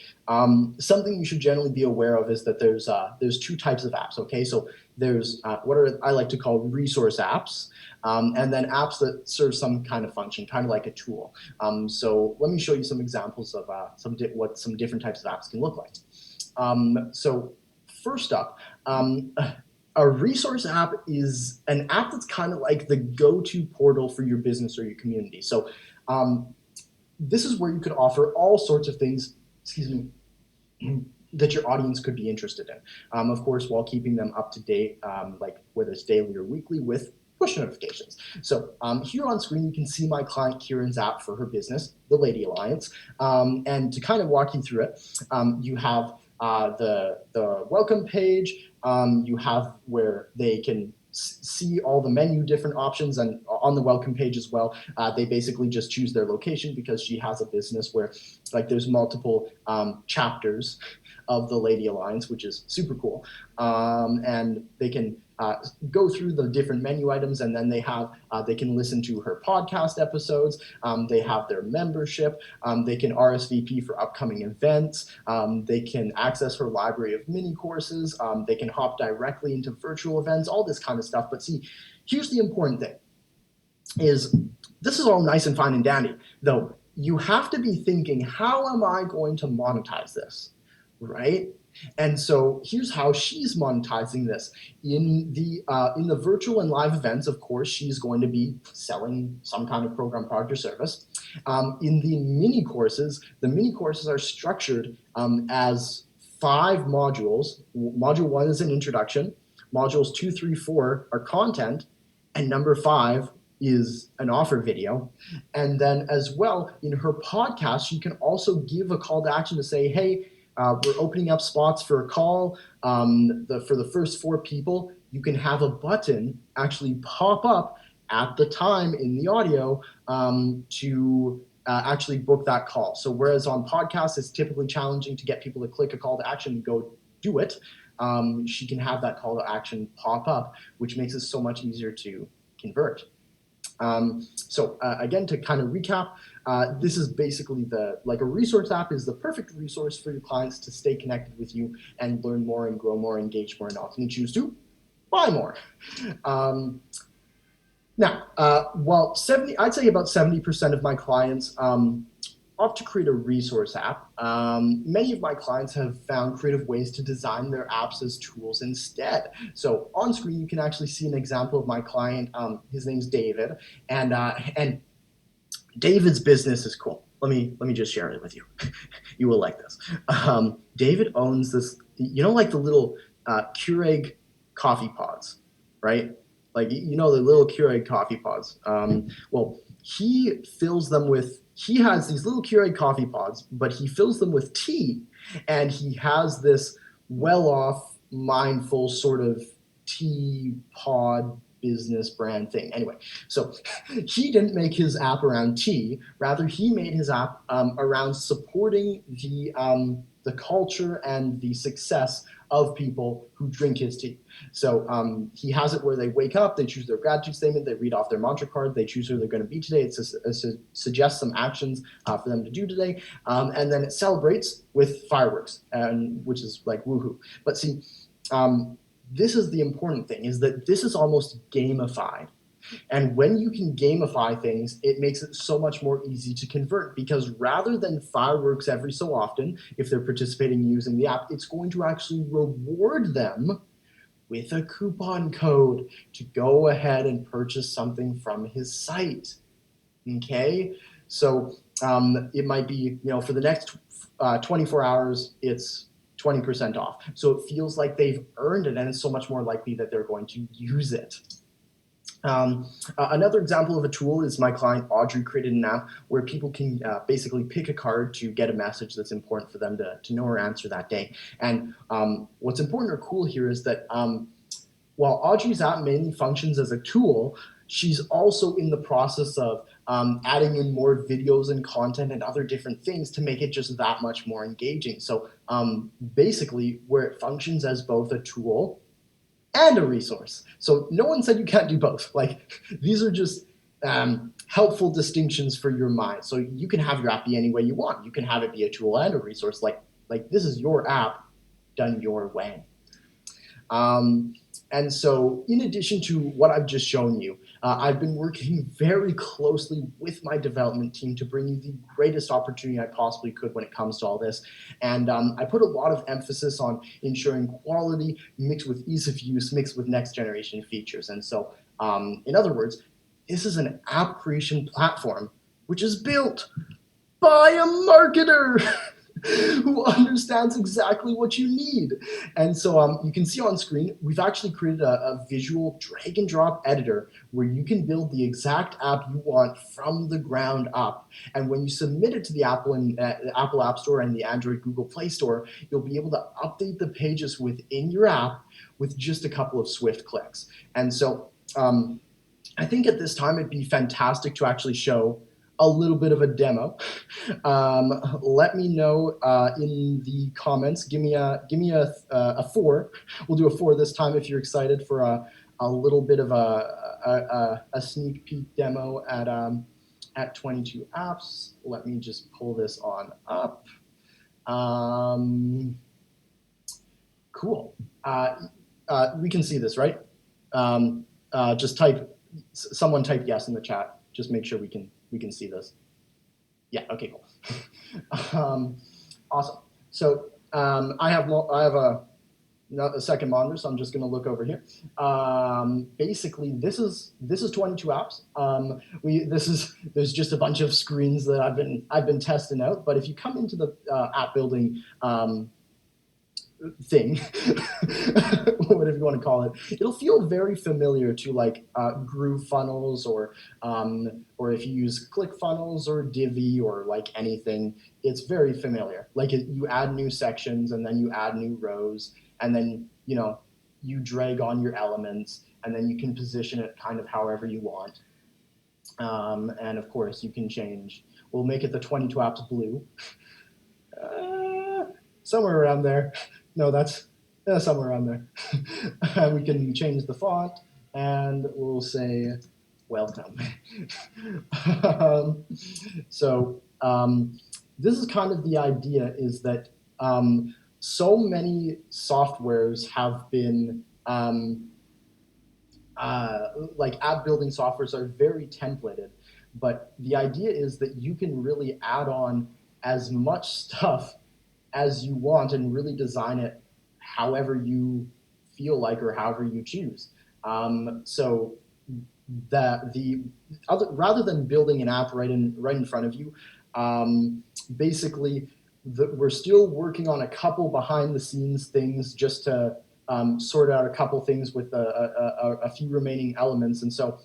something you should generally be aware of is that there's 2 types of apps. Okay, so There's I like to call resource apps, and then apps that serve some kind of function, kind of like a tool. So let me show you some examples of what some different types of apps can look like. So first up, a resource app is an app that's kind of like the go-to portal for your business or your community. So this is where you could offer all sorts of things, that your audience could be interested in. Of course, while keeping them up to date, like whether it's daily or weekly, with push notifications. So here on screen, you can see my client Kieran's app for her business, the Lady Alliance. And to kind of walk you through it, you have the welcome page. You have where they can see all the menu different options, and on the welcome page as well, they basically just choose their location because she has a business where like there's multiple chapters of the Lady Alliance, which is super cool. And they can go through the different menu items, and then they can listen to her podcast episodes. They have their membership. They can RSVP for upcoming events. They can access her library of mini courses. They can hop directly into virtual events, all this kind of stuff. But see, here's the important thing is this is all nice and fine and dandy, though you have to be thinking, how am I going to monetize this, right? And so here's how she's monetizing this. In the virtual and live events, of course, she's going to be selling some kind of program, product, or service. In the mini courses are structured as 5 modules. Module 1 is an introduction. Modules 2, 3, 4 are content, and number 5 is an offer video. And then as well, in her podcast, she can also give a call to action to say, hey, we're opening up spots for a call. For the first 4 people, you can have a button actually pop up at the time in the audio to actually book that call. So whereas on podcasts, it's typically challenging to get people to click a call to action and go do it, she can have that call to action pop up, which makes it so much easier to convert. So again, to kind of recap, this is basically a resource app is the perfect resource for your clients to stay connected with you and learn more and grow more, engage more, and ultimately choose to buy more. Now, I'd say about 70% of my clients opt to create a resource app. Many of my clients have found creative ways to design their apps as tools instead. So on screen, you can actually see an example of my client. His name's David, and David's business is cool. Let me just share it with you. You will like this. David owns this, like the little Keurig coffee pods, right? Like, the little Keurig coffee pods. Well, he has these little Keurig coffee pods, but he fills them with tea, and he has this well-off, mindful sort of tea pod business brand thing. Anyway, so he didn't make his app around tea. Rather, he made his app around supporting the culture and the success of people who drink his tea. So he has it where they wake up, they choose their gratitude statement, they read off their mantra card, they choose who they're going to be today. It suggests some actions for them to do today, and then it celebrates with fireworks, which is like woohoo. But see, this is the important thing, is that this is almost gamified. And when you can gamify things, it makes it so much more easy to convert, because rather than fireworks every so often, if they're participating using the app, it's going to actually reward them with a coupon code to go ahead and purchase something from his site. Okay? So it might be, for the next 24 hours, it's 20% off. So it feels like they've earned it, and it's so much more likely that they're going to use it. Another example of a tool is my client Audrey created an app where people can basically pick a card to get a message that's important for them to know or answer that day. And what's important or cool here is that while Audrey's app mainly functions as a tool, she's also in the process of adding in more videos and content and other different things to make it just that much more engaging. So basically, where it functions as both a tool and a resource. So no one said you can't do both. Like, these are just helpful distinctions for your mind. So you can have your app be any way you want. You can have it be a tool and a resource. Like this is your app done your way. And so in addition to what I've just shown you, I've been working very closely with my development team to bring you the greatest opportunity I possibly could when it comes to all this. And I put a lot of emphasis on ensuring quality mixed with ease of use, mixed with next generation features. And so, in other words, this is an app creation platform which is built by a marketer who understands exactly what you need. And so you can see on screen, we've actually created a visual drag and drop editor where you can build the exact app you want from the ground up. And when you submit it to the Apple App Store and the Android Google Play Store, you'll be able to update the pages within your app with just a couple of swift clicks. And so I think at this time it'd be fantastic to actually show a little bit of a demo. Let me know in the comments. Give me a 4. We'll do a 4 this time if you're excited for a little bit of a sneak peek demo at 22 apps. Let me just pull this on up. Cool. We can see this, right? Just someone type yes in the chat. Just make sure we can see this. Yeah, okay, cool. Awesome. So I have a second monitor, so I'm just gonna look over here. Basically, this is 22 apps. There's just a bunch of screens that I've been testing out, but if you come into the app building thing, whatever you want to call it, it'll feel very familiar to like Groove Funnels or if you use ClickFunnels or Divi or like anything, it's very familiar. Like you add new sections and then you add new rows and then you drag on your elements and then you can position it kind of however you want. And of course you can change. We'll make it the 22 apps blue. Somewhere around there. No, that's somewhere around there. We can change the font and we'll say welcome. So this is kind of the idea, is that so many softwares have been like app building softwares are very templated, but the idea is that you can really add on as much stuff as you want and really design it however you feel like or however you choose. So rather than building an app right in front of you, basically we're still working on a couple behind the scenes things just to sort out a couple things with a few remaining elements. And so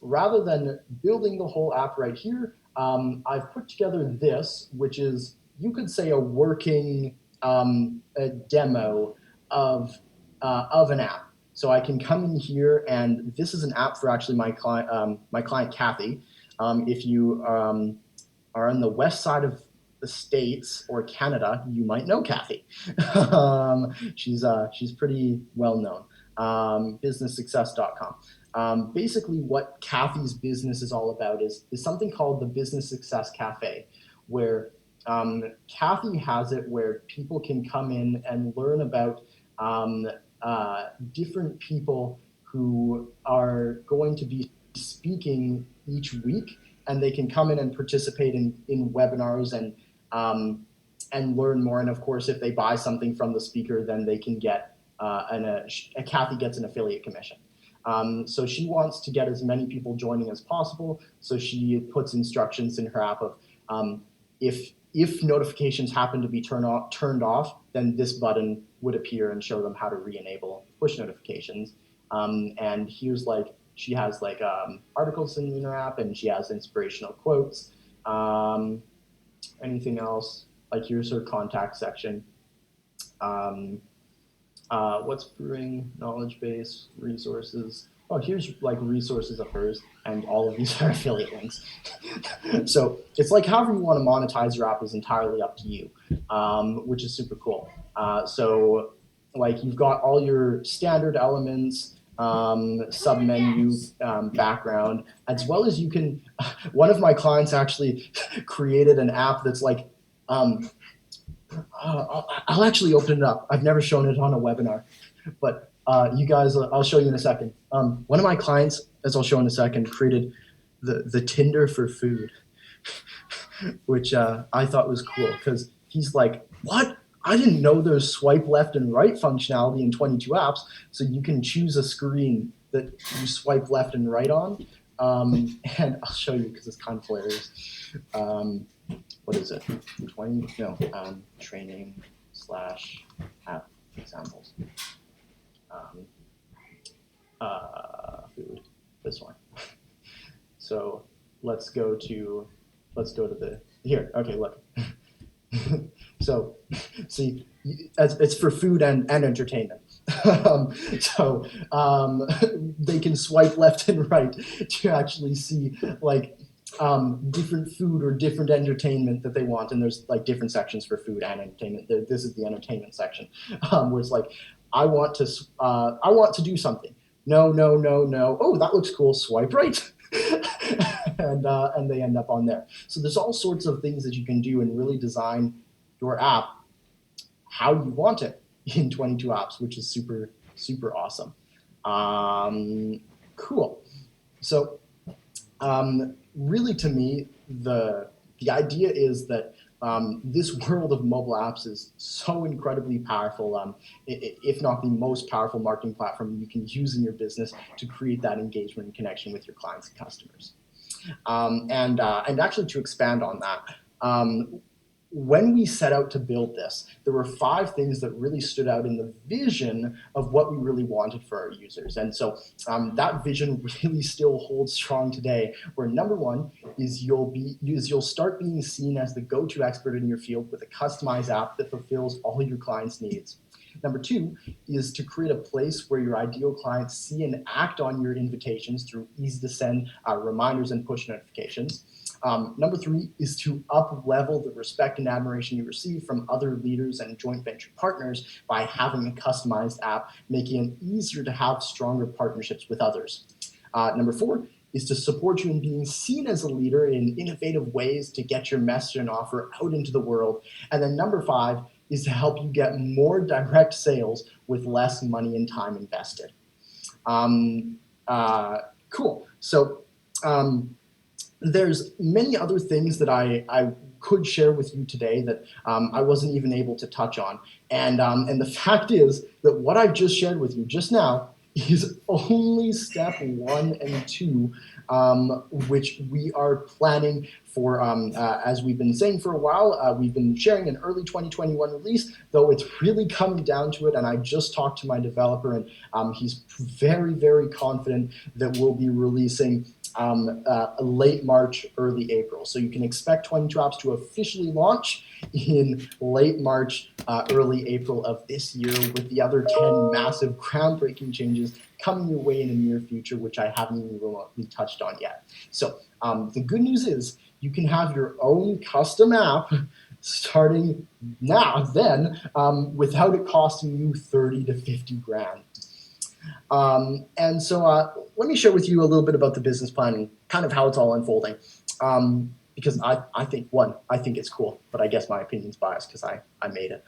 rather than building the whole app right here, I've put together this, which is, you could say, a working a demo of an app. So I can come in here, and this is an app for actually my client Kathy. If you are on the west side of the States or Canada, you might know Kathy. She's pretty well known. Businesssuccess.com. Basically, what Kathy's business is all about is something called the Business Success Cafe, where Kathy has it where people can come in and learn about different people who are going to be speaking each week, and they can come in and participate in webinars and learn more. And of course, if they buy something from the speaker, then they can get Kathy gets an affiliate commission. So she wants to get as many people joining as possible. So she puts instructions in her app of if notifications happen to be turned off, then this button would appear and show them how to re-enable push notifications. And here's she has articles in her app, and she has inspirational quotes. Anything else? Here's her contact section. What's brewing, knowledge base, resources. Oh, here's resources of hers, and all of these are affiliate links. So it's however you want to monetize your app is entirely up to you, which is super cool. So you've got all your standard elements, submenu, background, as well as you can, one of my clients actually created an app that's I'll actually open it up. I've never shown it on a webinar, but you guys, I'll show you in a second. One of my clients, as I'll show in a second, created the Tinder for food, which I thought was cool because he's like, what? I didn't know there's swipe left and right functionality in 22 apps, so you can choose a screen that you swipe left and right on. And I'll show you because it's kind of hilarious. What is it? 20? No, training / app examples. Food. This one. So let's go to the here. Okay, look. So see, it's for food and entertainment. They can swipe left and right to actually see like different food or different entertainment that they want, and there's like different sections for food and entertainment. This is the entertainment section, where it's like I want to do something. No. Oh, that looks cool. Swipe right. And they end up on there. So there's all sorts of things that you can do and really design your app how you want it in 22 apps, which is super, super awesome. Cool. So really to me, the idea is that this world of mobile apps is so incredibly powerful, if not the most powerful marketing platform you can use in your business to create that engagement and connection with your clients and customers. And actually to expand on that, when we set out to build this, there were 5 things that really stood out in the vision of what we really wanted for our users. And so that vision really still holds strong today, where number 1 is you'll start being seen as the go-to expert in your field with a customized app that fulfills all your clients' needs. Number 2 is to create a place where your ideal clients see and act on your invitations through easy to send reminders and push notifications. Number 3 is to up-level the respect and admiration you receive from other leaders and joint venture partners by having a customized app, making it easier to have stronger partnerships with others. Number 4 is to support you in being seen as a leader in innovative ways to get your message and offer out into the world. And then number 5 is to help you get more direct sales with less money and time invested. Cool. So there's many other things that I could share with you today that I wasn't even able to touch on. And the fact is that what I've just shared with you just now is only step 1 and 2, which we are planning for, as we've been saying for a while. We've been sharing an early 2021 release, though it's really coming down to it. And I just talked to my developer, and he's very, very confident that we'll be releasing late March, early April. So you can expect 22 apps to officially launch in late March, early April of this year, with the other 10 massive groundbreaking changes coming your way in the near future, which I haven't even remotely touched on yet. So the good news is you can have your own custom app starting then without it costing you 30 to 50 grand. And so let me share with you a little bit about the business plan and kind of how it's all unfolding. Because I think it's cool, but I guess my opinion's biased because I made it.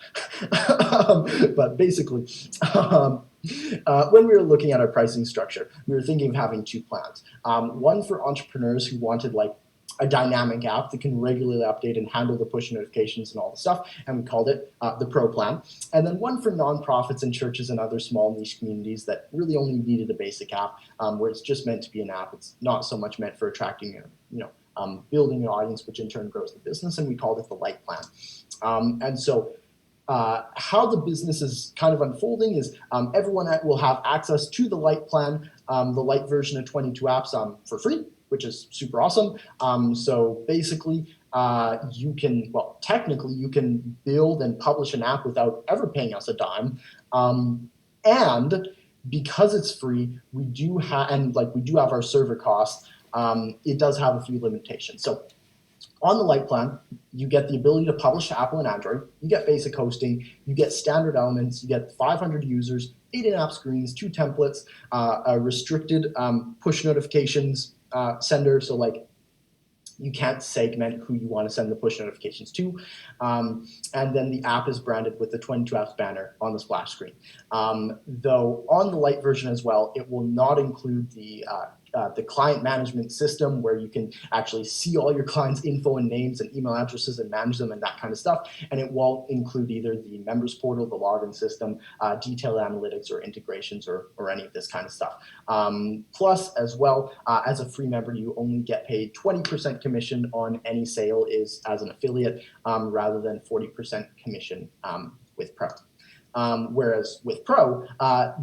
But basically, when we were looking at our pricing structure, we were thinking of having 2 plans. One for entrepreneurs who wanted like a dynamic app that can regularly update and handle the push notifications and all the stuff, and we called it the Pro Plan. And then one for nonprofits and churches and other small niche communities that really only needed a basic app, where it's just meant to be an app. It's not so much meant for attracting, building an audience, which in turn grows the business, and we called it the Light Plan. And so how the business is kind of unfolding is everyone will have access to the Light Plan, the Light version of 22 apps for free, which is super awesome. So basically, technically you can build and publish an app without ever paying us a dime. And because it's free, we do have our server costs. It does have a few limitations. So on the Light Plan, you get the ability to publish to Apple and Android. You get basic hosting. You get standard elements. You get 500 users, 8 in-app screens, 2 templates, a restricted push notifications sender. So like You can't segment who you want to send the push notifications to. And then the app is branded with the 22 apps banner on the splash screen. Though on the light version as well, it will not include the client management system where you can actually see all your clients' info and names and email addresses and manage them and that kind of stuff. And it won't include either the members portal, the login system, detailed analytics or integrations or any of this kind of stuff. Plus, as well, as a free member, you only get paid 20% commission on any sale is as an affiliate rather than 40% commission with Pro. Whereas with Pro,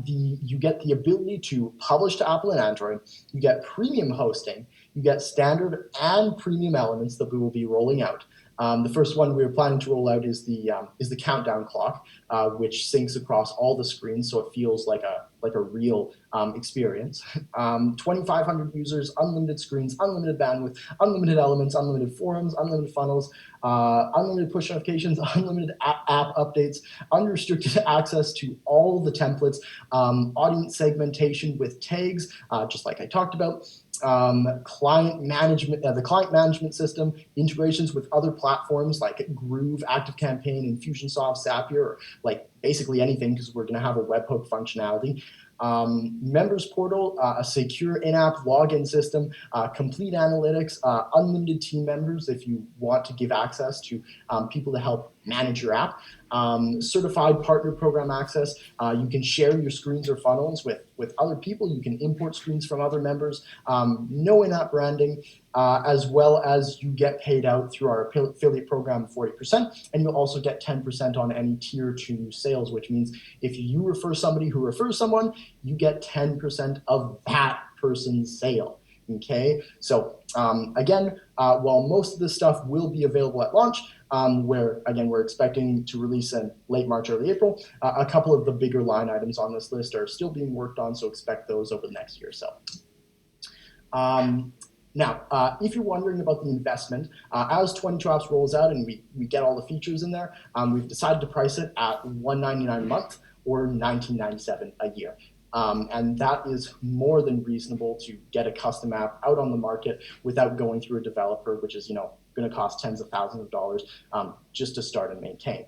you get the ability to publish to Apple and Android, you get premium hosting, you get standard and premium elements that we will be rolling out. The first one we are planning to roll out is the countdown clock, which syncs across all the screens, so it feels like a real experience. 2,500 users, unlimited screens, unlimited bandwidth, unlimited elements, unlimited forums, unlimited funnels, unlimited push notifications, unlimited app updates, unrestricted access to all the templates, audience segmentation with tags, just like I talked about. Client management, the client management system, integrations with other platforms like Groove, ActiveCampaign, Infusionsoft, Zapier, or like basically anything because we're going to have a webhook functionality. Members portal, a secure in-app login system, complete analytics, unlimited team members if you want to give access to people to help manage your app, certified partner program access. You can share your screens or funnels with other people. You can import screens from other members, no in-app branding, as well as you get paid out through our affiliate program 40%, and you'll also get 10% on any tier 2 sales, which means if you refer somebody who refers someone, you get 10% of that person's sale. Okay, so again, while most of this stuff will be available at launch, where again we're expecting to release in late March, early April, a couple of the bigger line items on this list are still being worked on, so expect those over the next year or so. Now, if you're wondering about the investment, as 22 Apps rolls out and we get all the features in there, we've decided to price it at $199 a month or $19.97 a year. And that is more than reasonable to get a custom app out on the market without going through a developer, which is going to cost tens of thousands of dollars just to start and maintain.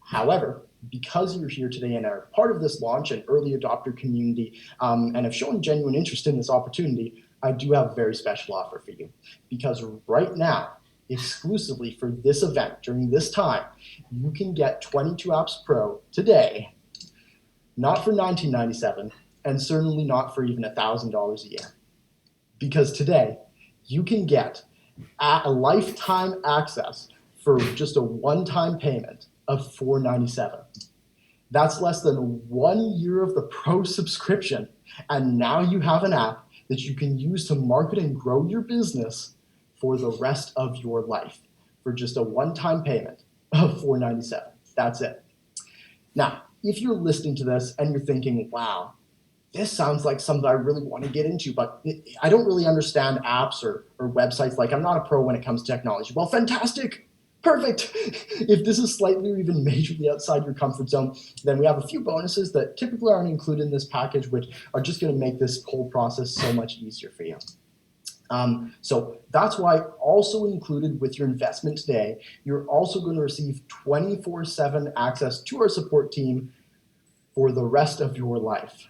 However, because you're here today and are part of this launch and early adopter community and have shown genuine interest in this opportunity, I do have a very special offer for you. Because right now, exclusively for this event, during this time, you can get 22 Apps Pro today, not for $19.97, and certainly not for even $1,000 a year. Because today, you can get a lifetime access for just a one-time payment of $497. That's less than 1 year of the Pro subscription, and now you have an app that you can use to market and grow your business for the rest of your life for just a one-time payment of $497. That's it. Now, if you're listening to this and you're thinking, wow, this sounds like something I really want to get into, but I don't really understand apps or websites. Like, I'm not a pro when it comes to technology. Well, fantastic. Perfect. If this is slightly or even majorly outside your comfort zone, then we have a few bonuses that typically aren't included in this package, which are just going to make this whole process so much easier for you. So that's why also included with your investment today, you're also going to receive 24/7 access to our support team for the rest of your life.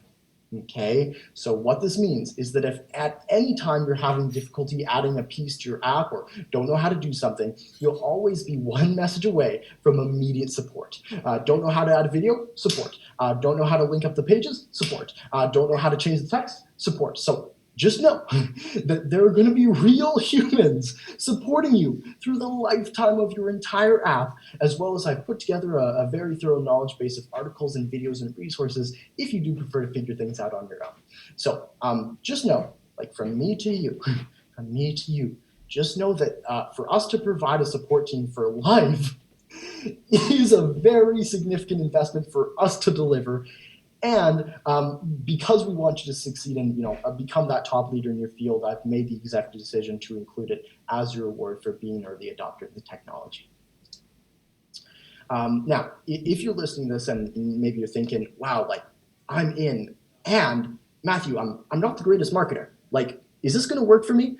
Okay, so what this means is that if at any time you're having difficulty adding a piece to your app or don't know how to do something, you'll always be one message away from immediate support. Don't know how to add a video? Support. Don't know how to link up the pages? Support. Don't know how to change the text? Support. So just know that there are going to be real humans supporting you through the lifetime of your entire app, as well as I've put together a very thorough knowledge base of articles and videos and resources if you do prefer to figure things out on your own. So just know, like from me to you, just know that for us to provide a support team for life is a very significant investment for us to deliver. And because we want you to succeed and become that top leader in your field, I've made the executive decision to include it as your reward for being an early adopter of the technology. Now, if you're listening to this and maybe you're thinking, wow, like I'm in, and Matthew, I'm not the greatest marketer. Like, is this going to work for me?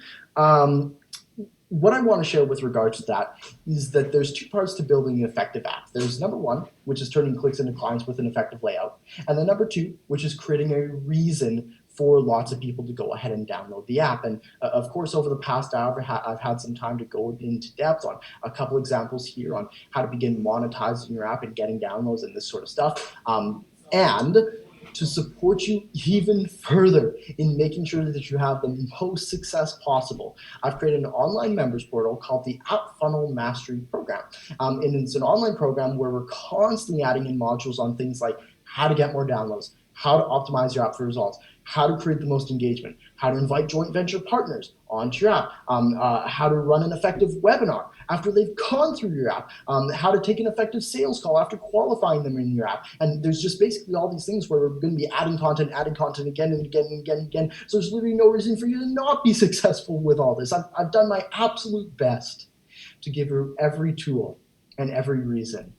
what I want to share with regards to that is that there's two parts to building an effective app. There's number one, which is turning clicks into clients with an effective layout. And then number two, which is creating a reason for lots of people to go ahead and download the app. And of course, over the past hour, I've had some time to go into depth on a couple examples here on how to begin monetizing your app and getting downloads and this sort of stuff. And to support you even further in making sure that you have the most success possible, I've created an online members portal called the App Funnel Mastery Program. And it's an online program where we're constantly adding in modules on things like how to get more downloads, how to optimize your app for results, how to create the most engagement, how to invite joint venture partners onto your app, how to run an effective webinar after they've gone through your app, how to take an effective sales call after qualifying them in your app. And there's just basically all these things where we're going to be adding content again and again and again and again. So there's literally no reason for you to not be successful with all this. I've done my absolute best to give you every tool and every reason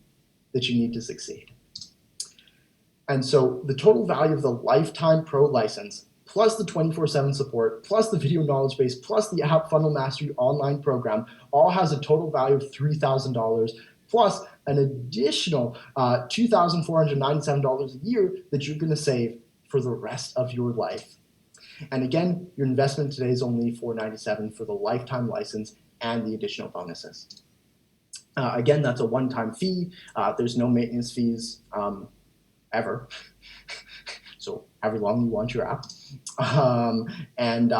that you need to succeed. And so the total value of the lifetime pro license, plus the 24/7 support, plus the video knowledge base, plus the App Funnel Mastery online program, all has a total value of $3,000, plus an additional $2,497 a year that you're going to save for the rest of your life. And again, your investment today is only $497 for the lifetime license and the additional bonuses. Again, that's a one-time fee. There's no maintenance fees ever. So however long you want your app. In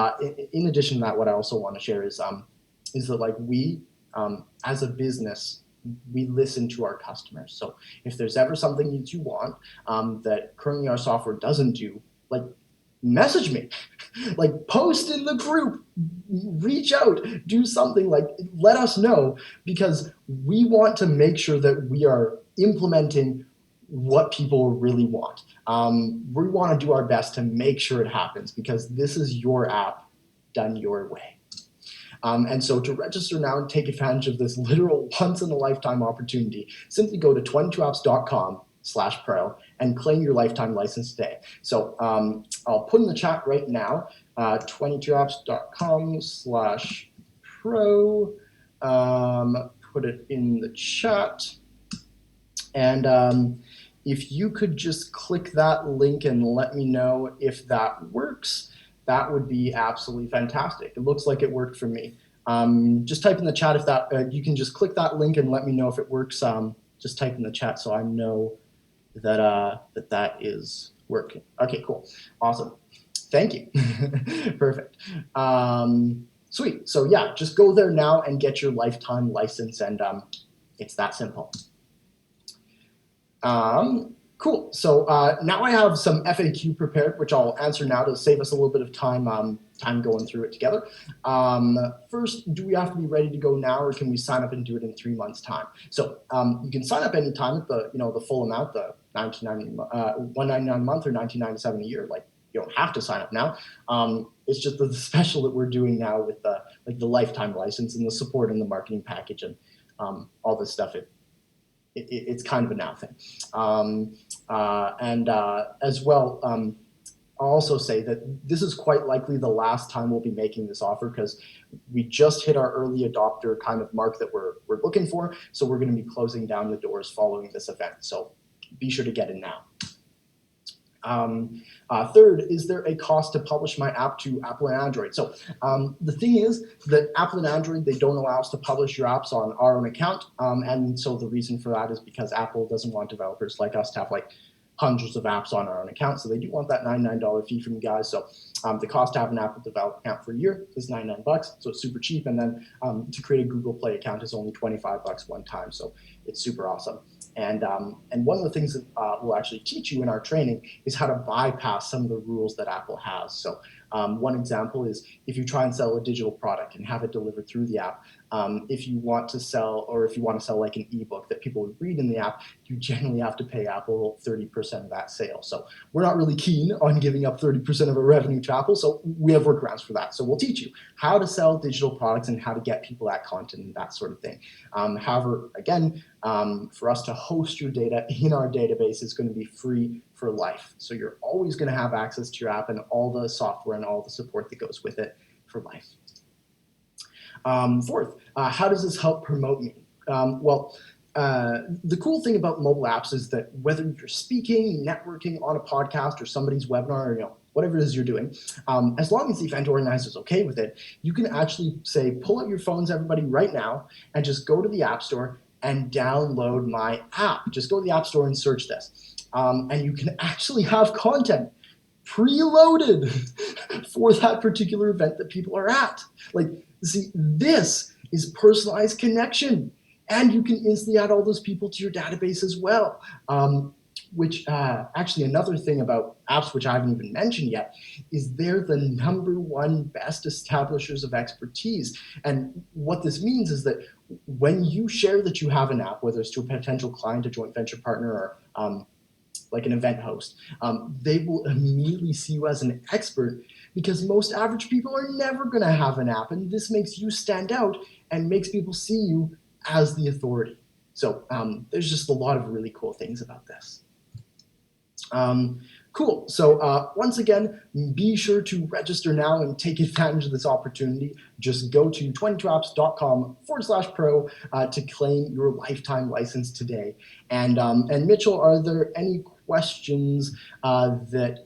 addition to that, what I also want to share is that like we, as a business, we listen to our customers. So if there's ever something that you want that currently our software doesn't do, like message me, like post in the group, reach out, do something, like let us know, because we want to make sure that we are implementing what people really want. We want to do our best to make sure it happens, because this is your app done your way. And so to register now and take advantage of this literal once-in-a-lifetime opportunity, simply go to 22apps.com/pro and claim your lifetime license today. So I'll put in the chat right now, 22apps.com/pro, put it in the chat. And if you could just click that link and let me know if that works, that would be absolutely fantastic. It looks like it worked for me. Just type in the chat if that, you can just click that link and let me know if it works. Just type in the chat so I know that that is working. Okay, cool, awesome, thank you. Perfect. Sweet, so yeah, just go there now and get your lifetime license, and it's that simple. Cool. So now I have some FAQ prepared, which I'll answer now to save us a little bit of time going through it together. First, do we have to be ready to go now, or can we sign up and do it in 3 months' time? So you can sign up anytime at the full amount, the $199 a month or $19.97 a year. Like, you don't have to sign up now. It's just the special that we're doing now with the lifetime license and the support and the marketing package and all this stuff. It's kind of a now thing. As well, I'll also say that this is quite likely the last time we'll be making this offer, because we just hit our early adopter kind of mark that we're looking for. So we're going to be closing down the doors following this event. So be sure to get in now. Third, is there a cost to publish my app to Apple and Android? So the thing is that Apple and Android, they don't allow us to publish your apps on our own account. And so the reason for that is because Apple doesn't want developers like us to have like hundreds of apps on our own account. So they do want that $99 fee from you guys. So the cost to have an Apple development account for a year is $99. So it's super cheap. And then to create a Google Play account is only $25 one time. So it's super awesome. And one of the things that we'll actually teach you in our training is how to bypass some of the rules that Apple has. So one example is if you try and sell a digital product and have it delivered through the app, if you want to sell like an ebook that people would read in the app, you generally have to pay Apple 30% of that sale. So we're not really keen on giving up 30% of our revenue to Apple, so we have workarounds for that. So we'll teach you how to sell digital products and how to get people that content and that sort of thing. However, again, for us to host your data in our database is going to be free for life. So you're always going to have access to your app and all the software and all the support that goes with it for life. Fourth, how does this help promote me? The cool thing about mobile apps is that whether you're speaking, networking on a podcast or somebody's webinar, or whatever it is you're doing, as long as the event organizer is okay with it, you can actually say, pull out your phones, everybody, right now, and just go to the App Store and download my app. Just go to the App Store and search this. And you can actually have content preloaded for that particular event that people are at. See, this is personalized connection. And you can instantly add all those people to your database as well. Which actually another thing about apps, which I haven't even mentioned yet, is they're the #1 best establishers of expertise. And what this means is that when you share that you have an app, whether it's to a potential client, a joint venture partner, or like an event host, they will immediately see you as an expert, because most average people are never going to have an app. And this makes you stand out and makes people see you as the authority. So there's just a lot of really cool things about this. Cool. So once again, be sure to register now and take advantage of this opportunity. Just go to 22apps.com/pro to claim your lifetime license today. And Mitchell, are there any questions that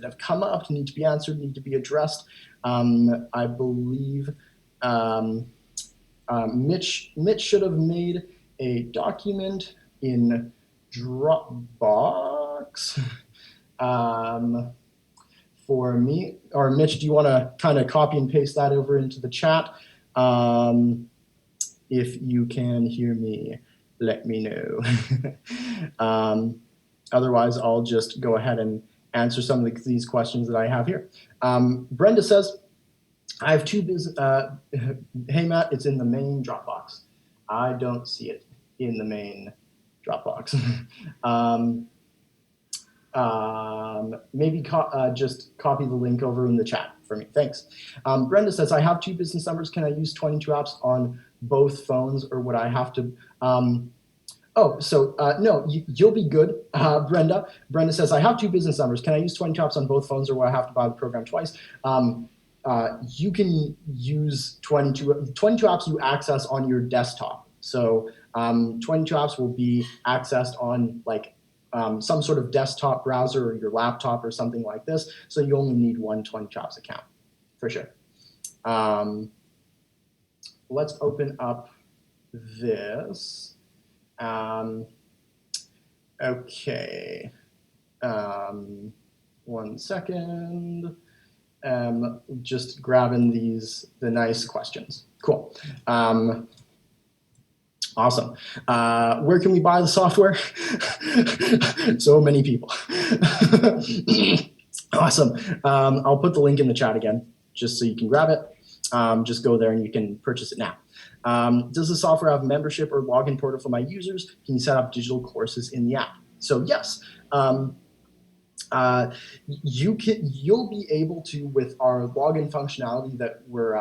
have come up, need to be answered, need to be addressed? I believe Mitch should have made a document in Dropbox for me. Or Mitch, do you want to kind of copy and paste that over into the chat? If you can hear me, let me know. Otherwise, I'll just go ahead and answer some of these questions that I have here. Brenda says, I have two business. Hey Matt, it's in the main Dropbox. I don't see it in the main Dropbox. Maybe just copy the link over in the chat for me. Thanks. Brenda says, I have two business numbers. Can I use 22 apps on both phones, or would I have to? No, you'll be good, Brenda. Brenda says, I have two business numbers. Can I use 22 apps on both phones, or will I have to buy the program twice? You can use 22 apps you access on your desktop. So 22 apps will be accessed on some sort of desktop browser or your laptop or something like this. So you only need one 22 apps account, for sure. Let's open up this. Okay. 1 second. Just grabbing the nice questions. Cool. Awesome. Where can we buy the software? So many people. Awesome. I'll put the link in the chat again, just so you can grab it. Just go there and you can purchase it now. Does the software have membership or login portal for my users? Can you set up digital courses in the app? So yes. You'll be able to, with our login functionality that we're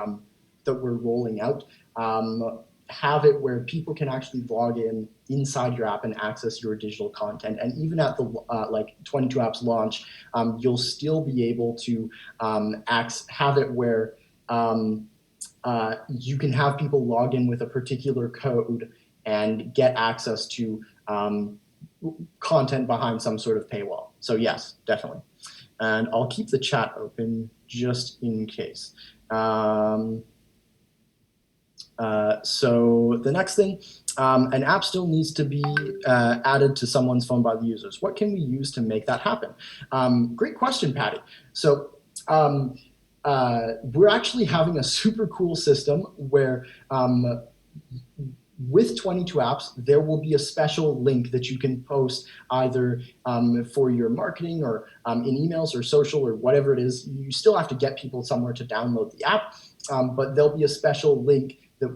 rolling out, have it where people can actually log in inside your app and access your digital content. And even at the 22 apps launch, you'll still be able to have it where you can have people log in with a particular code and get access to content behind some sort of paywall. So yes, definitely. And I'll keep the chat open just in case. So the next thing, an app still needs to be added to someone's phone by the users. What can we use to make that happen? Great question, Patty. So we're actually having a super cool system where with 22 apps, there will be a special link that you can post either for your marketing or in emails or social or whatever it is. You still have to get people somewhere to download the app, but there'll be a special link that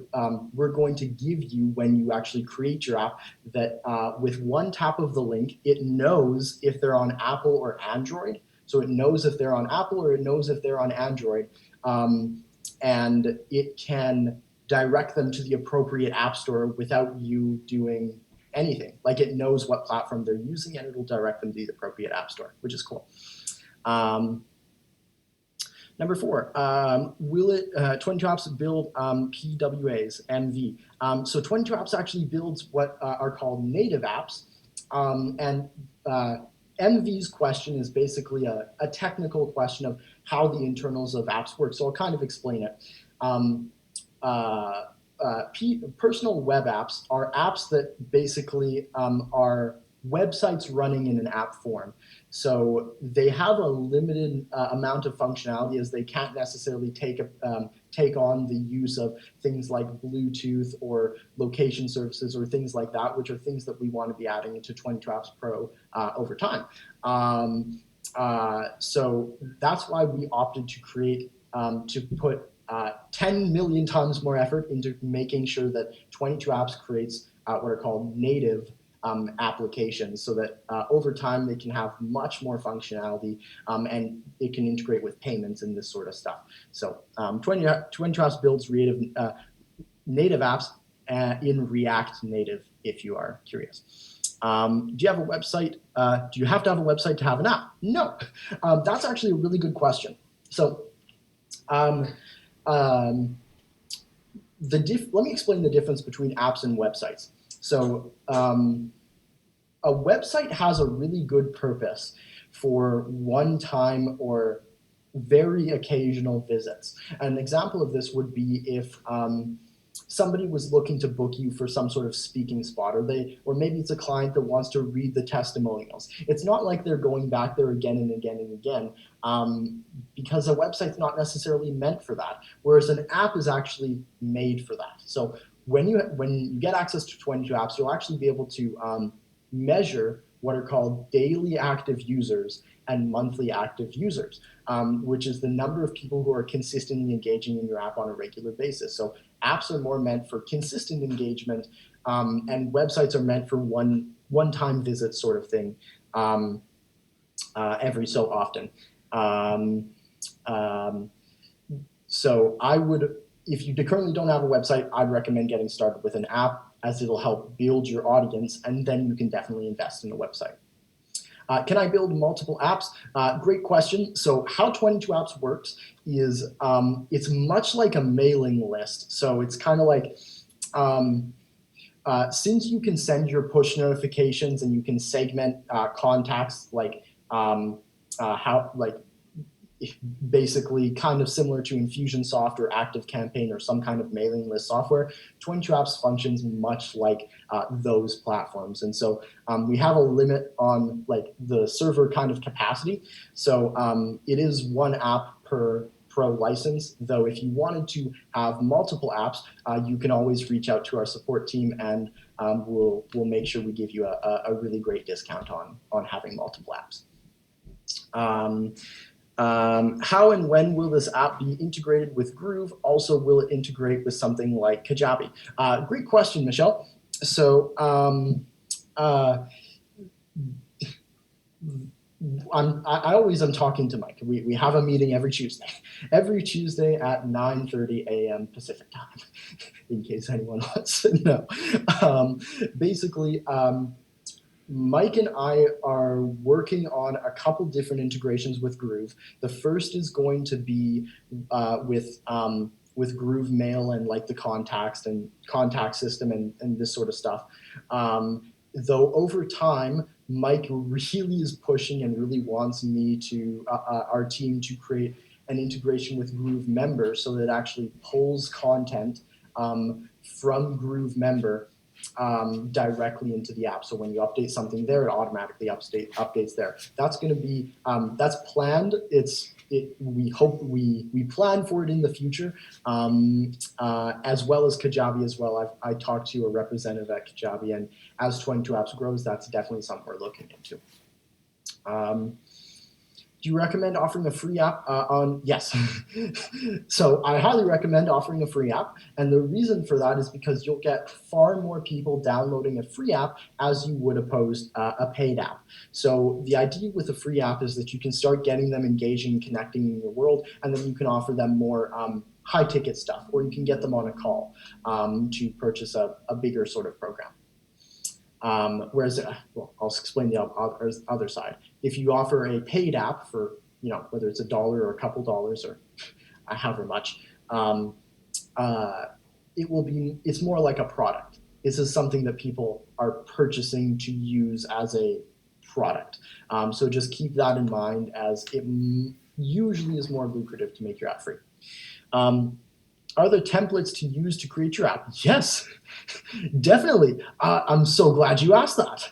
we're going to give you when you actually create your app that with one tap of the link, it knows if they're on Apple or Android. So it knows if they're on Apple or it knows if they're on Android, and it can direct them to the appropriate app store without you doing anything. Like it knows what platform they're using and it'll direct them to the appropriate app store, which is cool. Number 4, will it 22 Apps build PWAs, MV? So 22 Apps actually builds what are called native apps, and MV's question is basically a technical question of how the internals of apps work. So I'll kind of explain it. Personal web apps are apps that basically are websites running in an app form. So they have a limited amount of functionality, as they can't necessarily take on the use of things like Bluetooth or location services or things like that, which are things that we want to be adding into 22 Apps Pro over time. So that's why we opted to create, to put 10 million times more effort into making sure that 22 Apps creates what are called native applications, so that over time they can have much more functionality, and it can integrate with payments and this sort of stuff. So 22 Apps builds native apps in React Native, if you are curious. Do you have a website? Do you have to have a website to have an app? No. That's actually a really good question. So let me explain the difference between apps and websites. So a website has a really good purpose for one-time or very occasional visits. An example of this would be if somebody was looking to book you for some sort of speaking spot, or maybe it's a client that wants to read the testimonials. It's not like they're going back there again and again and again, because a website's not necessarily meant for that, whereas an app is actually made for that. So when you get access to 22 Apps, you'll actually be able to measure what are called daily active users and monthly active users, which is the number of people who are consistently engaging in your app on a regular basis. So apps are more meant for consistent engagement, and websites are meant for one-time visit sort of thing, every so often. So I would, if you currently don't have a website, I'd recommend getting started with an app, as it'll help build your audience, and then you can definitely invest in a website. Can I build multiple apps? Great question. So how 22 Apps works is it's much like a mailing list. So it's kind of like, since you can send your push notifications and you can segment contacts like basically kind of similar to Infusionsoft or ActiveCampaign or some kind of mailing list software, 22 Apps functions much like those platforms. And so we have a limit on like the server kind of capacity. So it is one app per Pro license, though if you wanted to have multiple apps, you can always reach out to our support team, and we'll make sure we give you a really great discount on having multiple apps. How and when will this app be integrated with Groove? Also, will it integrate with something like Kajabi? Great question, Michelle. So I always am talking to Mike. We have a meeting every Tuesday at 9:30 a.m. Pacific time, in case anyone wants to know. Basically, Mike and I are working on a couple different integrations with Groove. The first is going to be with Groove Mail and like the contacts and contact system and this sort of stuff. Though over time, Mike really is pushing and really wants me to our team to create an integration with Groove Member, so that it actually pulls content from Groove Member directly into the app. So when you update something there, it automatically updates there. That's going to be that's planned. We hope we plan for it in the future, as well as Kajabi as well. I talked to a representative at Kajabi, and as 22 Apps grows, that's definitely something we're looking into. Do you recommend offering a free app Yes. So I highly recommend offering a free app. And the reason for that is because you'll get far more people downloading a free app as you would opposed a paid app. So the idea with a free app is that you can start getting them engaging and connecting in your world, and then you can offer them more high ticket stuff, or you can get them on a call to purchase a bigger sort of program. Whereas, well, I'll explain the other side. If you offer a paid app for whether it's $1 or a couple dollars or however much, it's more like a product. This is something that people are purchasing to use as a product. So just keep that in mind, as it usually is more lucrative to make your app free. Are there templates to use to create your app? Yes, definitely. I'm so glad you asked that.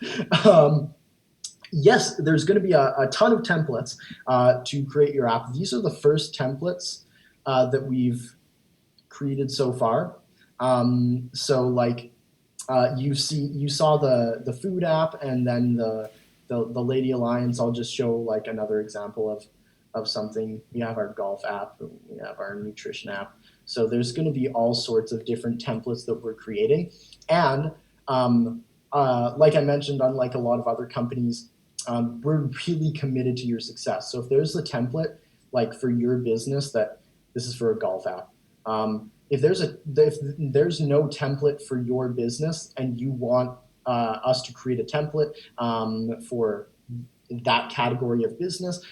Yes, there's going to be a ton of templates to create your app. These are the first templates that we've created so far. So like you saw the food app, and then the Lady Alliance. I'll just show like another example of something. We have our golf app, we have our nutrition app. So there's going to be all sorts of different templates that we're creating. And like I mentioned, unlike a lot of other companies, we're really committed to your success. So if there's a template like for your business, that this is for a golf app. If there's no template for your business and you want us to create a template for that category of business,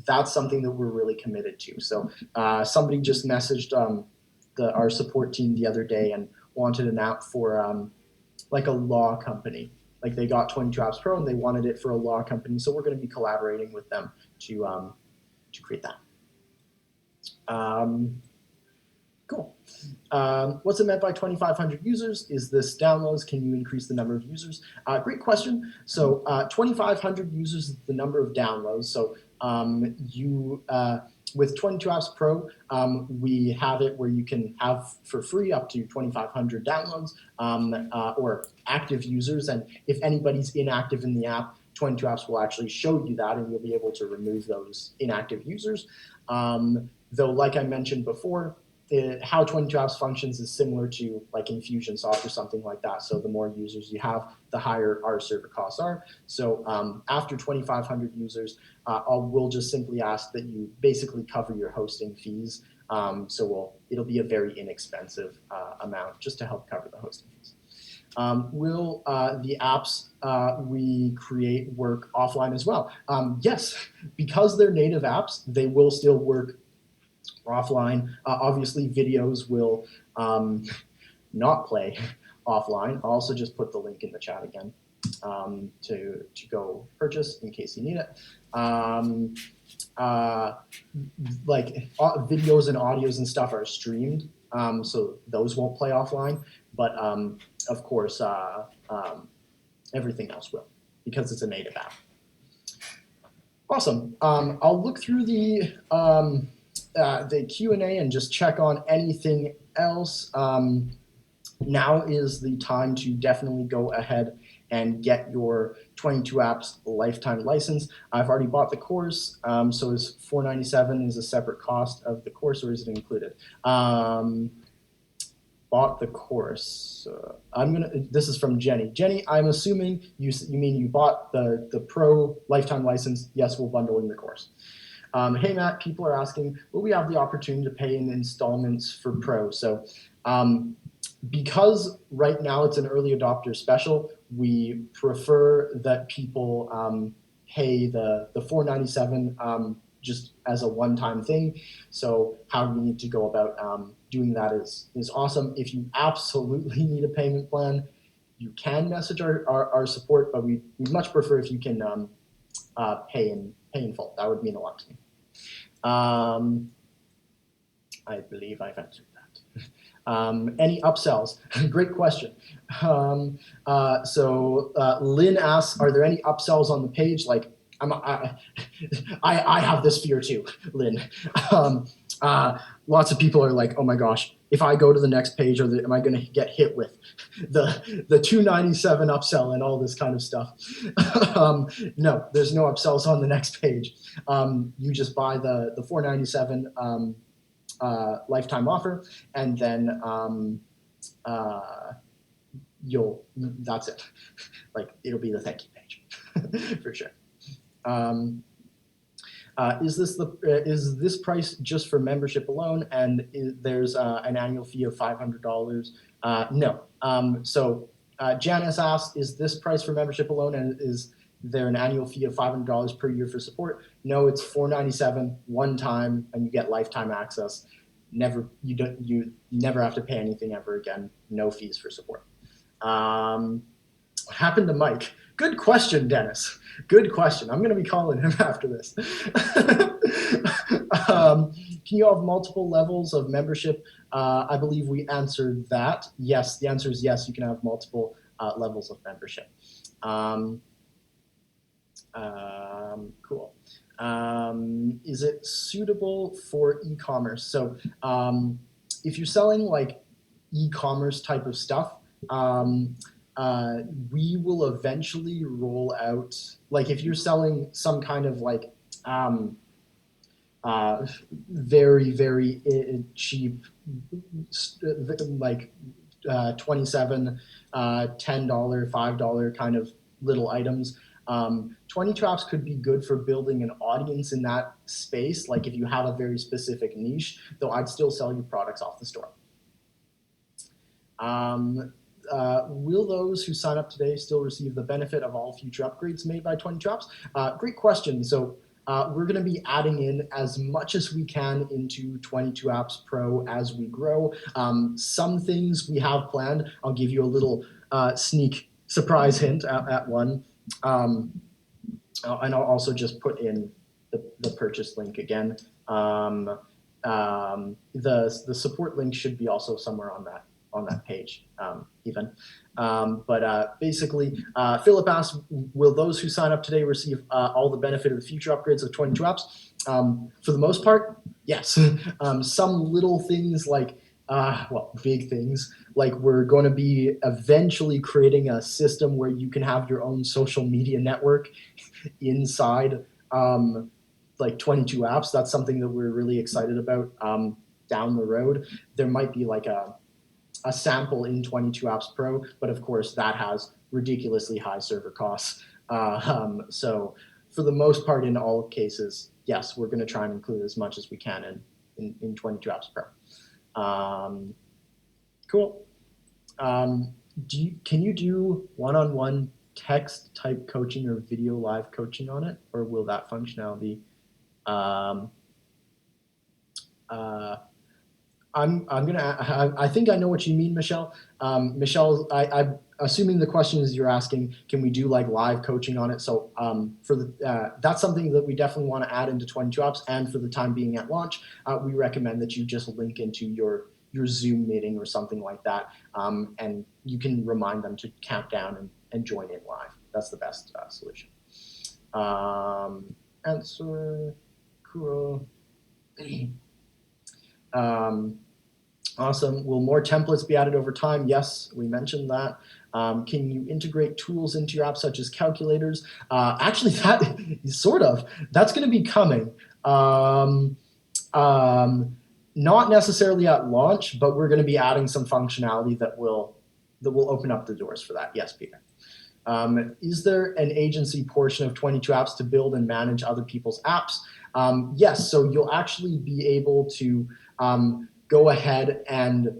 that's something that we're really committed to. So somebody just messaged our support team the other day and wanted an app for like a law company. Like they got 22 Apps Pro and they wanted it for a law company. So we're going to be collaborating with them to create that. Cool. What's it meant by 2,500 users? Is this downloads? Can you increase the number of users? Great question. So 2,500 users is the number of downloads. So with 22 Apps Pro, we have it where you can have for free up to 2,500 downloads or active users. And if anybody's inactive in the app, 22 Apps will actually show you that, and you'll be able to remove those inactive users. Though, like I mentioned before, how 22 Apps functions is similar to like Infusionsoft or something like that. So the more users you have, the higher our server costs are. So after 2,500 users, we'll just simply ask that you basically cover your hosting fees. So it'll be a very inexpensive amount just to help cover the hosting fees. Will the apps we create work offline as well? Yes, because they're native apps, they will still work offline. Obviously, videos will not play offline. I'll also just put the link in the chat again to go purchase in case you need it. Like videos and audios and stuff are streamed, so those won't play offline. But of course, everything else will, because it's a native app. Awesome. I'll look through the Q&A and just check on anything else. Now is the time to definitely go ahead and get your 22 Apps lifetime license. I've already bought the course, so is $497 is a separate cost of the course, or is it included? Bought the course. This is from Jenny. Jenny, I'm assuming you mean you bought the Pro lifetime license. Yes, we'll bundle in the course. Hey Matt, people are asking, will we have the opportunity to pay in installments for Pro? So because right now it's an early adopter special, we prefer that people pay the $497 just as a one-time thing. So how we need to go about doing that is awesome. If you absolutely need a payment plan, you can message our support, but we'd much prefer if you can pay in full. That would mean a lot to me. I believe I've answered that. Any upsells? Great question. So Lynn asks, are there any upsells on the page? Like, I have this fear too, Lynn. Lots of people are like, oh my gosh, if I go to the next page, am I going to get hit with the $297 upsell and all this kind of stuff? No, there's no upsells on the next page. You just buy the $497 lifetime offer, and then that's it. Like, it'll be the thank you page for sure. Is this price just for membership alone, and there's an annual fee of $500? No. So Janice asked, is this price for membership alone, and is there an annual fee of $500 per year for support? No, it's $497 one time, and you get lifetime access. You never have to pay anything ever again. No fees for support. What happened to Mike? Good question, Dennis. Good question. I'm going to be calling him after this. Can you have multiple levels of membership? I believe we answered that. Yes, the answer is yes. You can have multiple levels of membership. Cool. Is it suitable for e-commerce? So if you're selling like e-commerce type of stuff, we will eventually roll out, like if you're selling some kind of like very, very cheap, like $27, $10, $5 kind of little items. 22 apps could be good for building an audience in that space. Like if you have a very specific niche, though I'd still sell you products off the store. Will those who sign up today still receive the benefit of all future upgrades made by 22 apps? Great question. So we're going to be adding in as much as we can into 22 Apps Pro as we grow. Some things we have planned. I'll give you a little sneak surprise hint at one. And I'll also just put in the purchase link again. The support link should be also somewhere on that page, even. But basically, Philip asked, will those who sign up today receive all the benefit of the future upgrades of 22 apps? For the most part, yes. Some little things like, big things, like we're going to be eventually creating a system where you can have your own social media network inside like 22 apps. That's something that we're really excited about down the road. There might be like a sample in 22 Apps Pro, but of course that has ridiculously high server costs. So for the most part, in all cases, yes, we're going to try and include as much as we can in 22 Apps Pro. Cool. Can you do one-on-one text type coaching or video live coaching on it, or will that functionality? I think I know what you mean, Michelle. Michelle, I'm assuming the question is you're asking, can we do like live coaching on it? So that's something that we definitely want to add into 22 apps. And for the time being at launch, we recommend that you just link into your Zoom meeting or something like that. And you can remind them to count down and join in live. That's the best solution. Answer, cool. Awesome. Will more templates be added over time? Yes, we mentioned that. Can you integrate tools into your app such as calculators? Actually, that's going to be coming. Not necessarily at launch, but we're going to be adding some functionality that will open up the doors for that. Yes, Peter. Is there an agency portion of 22 apps to build and manage other people's apps? Yes, so you'll actually be able to go ahead and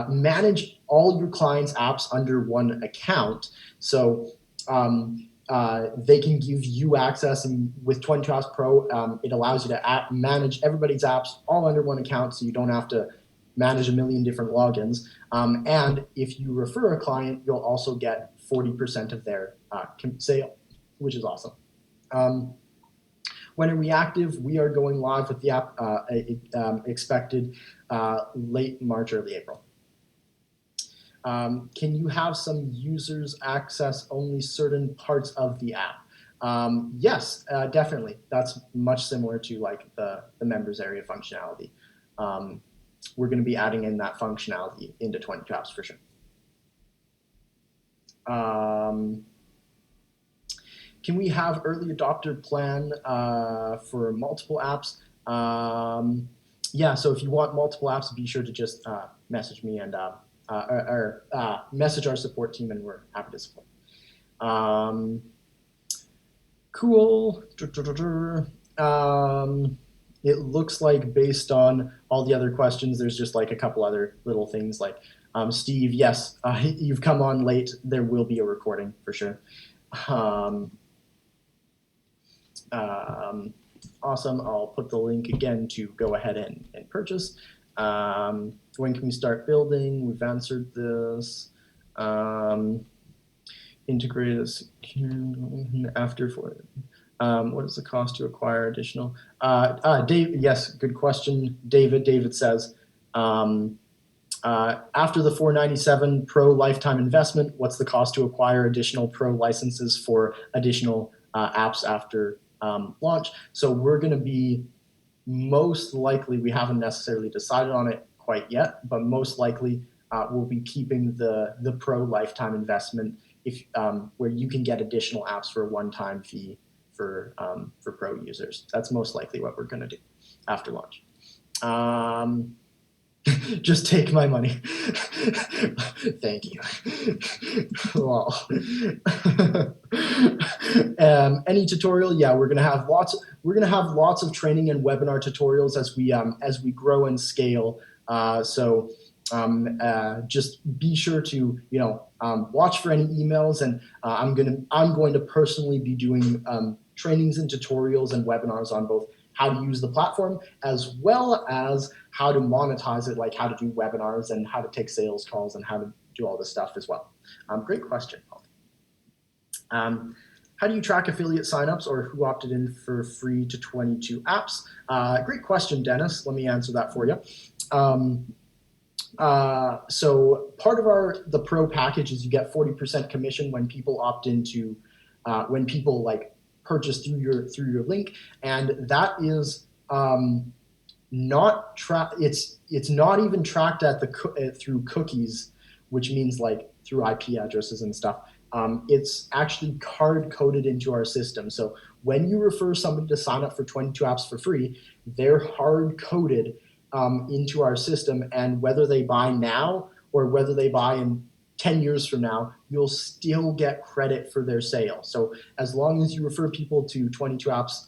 manage all your clients' apps under one account. So they can give you access, and with 22 Apps Pro, it allows you to manage everybody's apps all under one account, so you don't have to manage a million different logins. And if you refer a client, you'll also get 40% of their sale, which is awesome. When are we active? We are going live with the app expected late March, early April. Can you have some users access only certain parts of the app? Yes, definitely. That's much similar to like the members area functionality. We're going to be adding in that functionality into 22 apps for sure. Can we have early adopter plan for multiple apps? Yeah, so if you want multiple apps, be sure to just message me and message our support team, and we're happy to support. Cool. It looks like based on all the other questions, there's just like a couple other little things like, Steve, yes, you've come on late. There will be a recording for sure. Awesome. I'll put the link again to go ahead and purchase. When can we start building? We've answered this. Integrated after for it. What is the cost to acquire additional? Dave, yes, good question, David. David says, after the $497 Pro lifetime investment, what's the cost to acquire additional Pro licenses for additional apps after launch? So we're going to be most likely, we haven't necessarily decided on it quite yet, but most likely we'll be keeping the Pro lifetime investment if where you can get additional apps for a one-time fee for Pro users. That's most likely what we're going to do after launch. Just take my money. Thank you. Wow. Any tutorial? Yeah, we're gonna have lots of training and webinar tutorials as we grow and scale. Just be sure to watch for any emails, and I'm going to personally be doing trainings and tutorials and webinars on both how to use the platform as well as how to monetize it, like how to do webinars and how to take sales calls and how to do all this stuff as well. Great question, Paul. How do you track affiliate signups or who opted in for free to 22 apps? Great question, Dennis. Let me answer that for you. So part of the Pro package is you get 40% commission when people opt into, when people purchase through your link, and that is not it's not even tracked at through cookies, which means through IP addresses and stuff. It's actually hard coded into our system. So when you refer somebody to sign up for 22 apps for free, they're hard coded into our system, and whether they buy now or whether they buy in 10 years from now, you'll still get credit for their sale. So as long as you refer people to 22 apps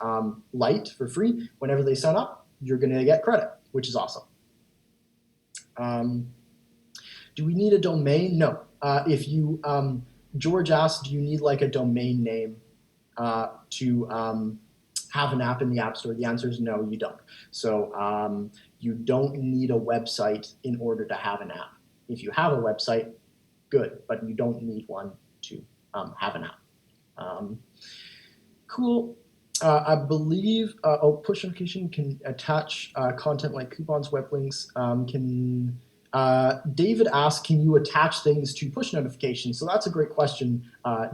Lite for free, whenever they sign up, you're going to get credit, which is awesome. Do we need a domain? No. If you, George asked, do you need a domain name to have an app in the App Store? The answer is no, you don't. So you don't need a website in order to have an app. If you have a website, good, but you don't need one to have an app. Cool. I believe push notification can attach content like coupons, web links. David asked, can you attach things to push notifications? So that's a great question,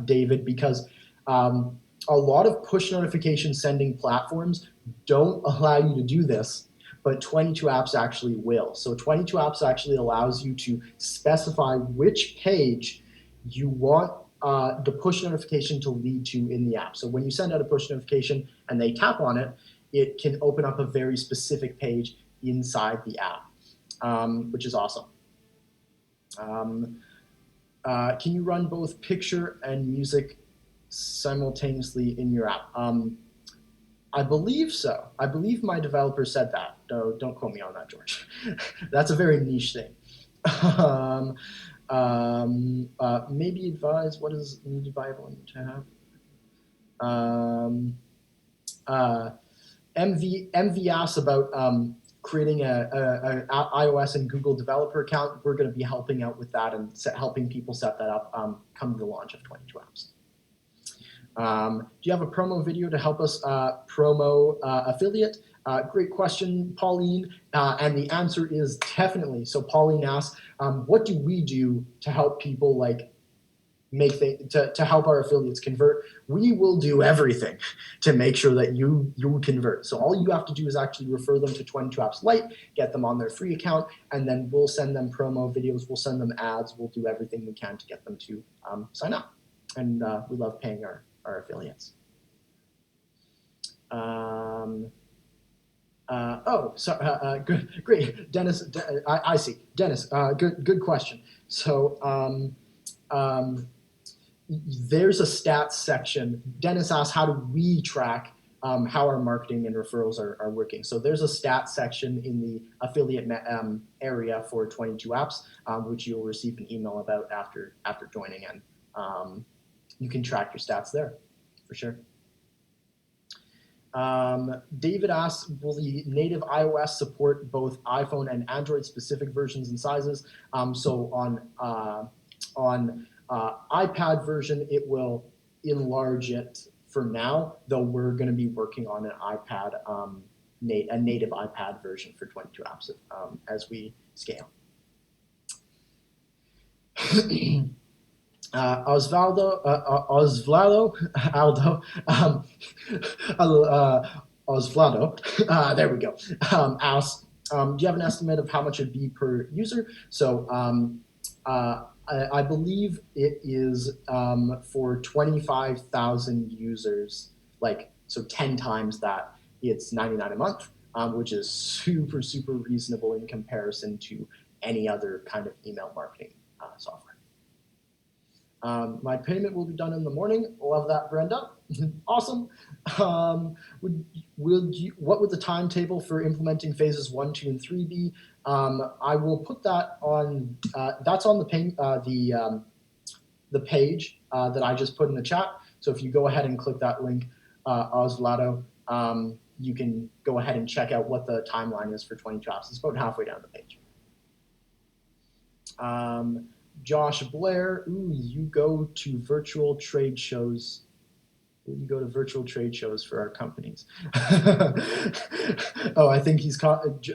David, because a lot of push notification sending platforms don't allow you to do this, but 22 apps actually will. So 22 apps actually allows you to specify which page you want the push notification to lead to in the app. So when you send out a push notification and they tap on it, it can open up a very specific page inside the app, which is awesome. Can you run both picture and music simultaneously in your app? I believe so. I believe my developer said that. Don't quote me on that, George. That's a very niche thing. Maybe advise what is needed by everyone to have. MV asks about creating a iOS and Google developer account. We're going to be helping out with that and helping people set that up come to the launch of 22 apps. Do you have a promo video to help us promo affiliate? Great question, Pauline. And the answer is definitely. So Pauline asks, what do we do to help people to help our affiliates convert? We will do everything to make sure that you convert. So all you have to do is actually refer them to 22 Apps Lite, get them on their free account, and then we'll send them promo videos, we'll send them ads, we'll do everything we can to get them to sign up. And we love paying our affiliates. Good, great, Dennis. I see, Dennis. Good question. So there's a stats section. Dennis asked, how do we track how our marketing and referrals are working? So there's a stats section in the affiliate area for 22 Apps, which you'll receive an email about after joining, and you can track your stats there, for sure. David asks, will the native iOS support both iPhone and Android specific versions and sizes? So on iPad version, it will enlarge it for now, though we're going to be working on an iPad, a native iPad version for 22 apps as we scale. Osvaldo, there we go, asks, do you have an estimate of how much it'd be per user? So I believe it is for 25,000 users, so 10 times that, it's $99 a month, which is super, super reasonable in comparison to any other kind of email marketing software. My payment will be done in the morning. Love that, Brenda. Awesome. What would the timetable for implementing phases 1, 2, and 3 be? I will put that on. That's on the page that I just put in the chat. So if you go ahead and click that link, Osvaldo, you can go ahead and check out what the timeline is for 22 apps. It's about halfway down the page. Josh Blair, you go to virtual trade shows. You go to virtual trade shows for our companies. Oh, I think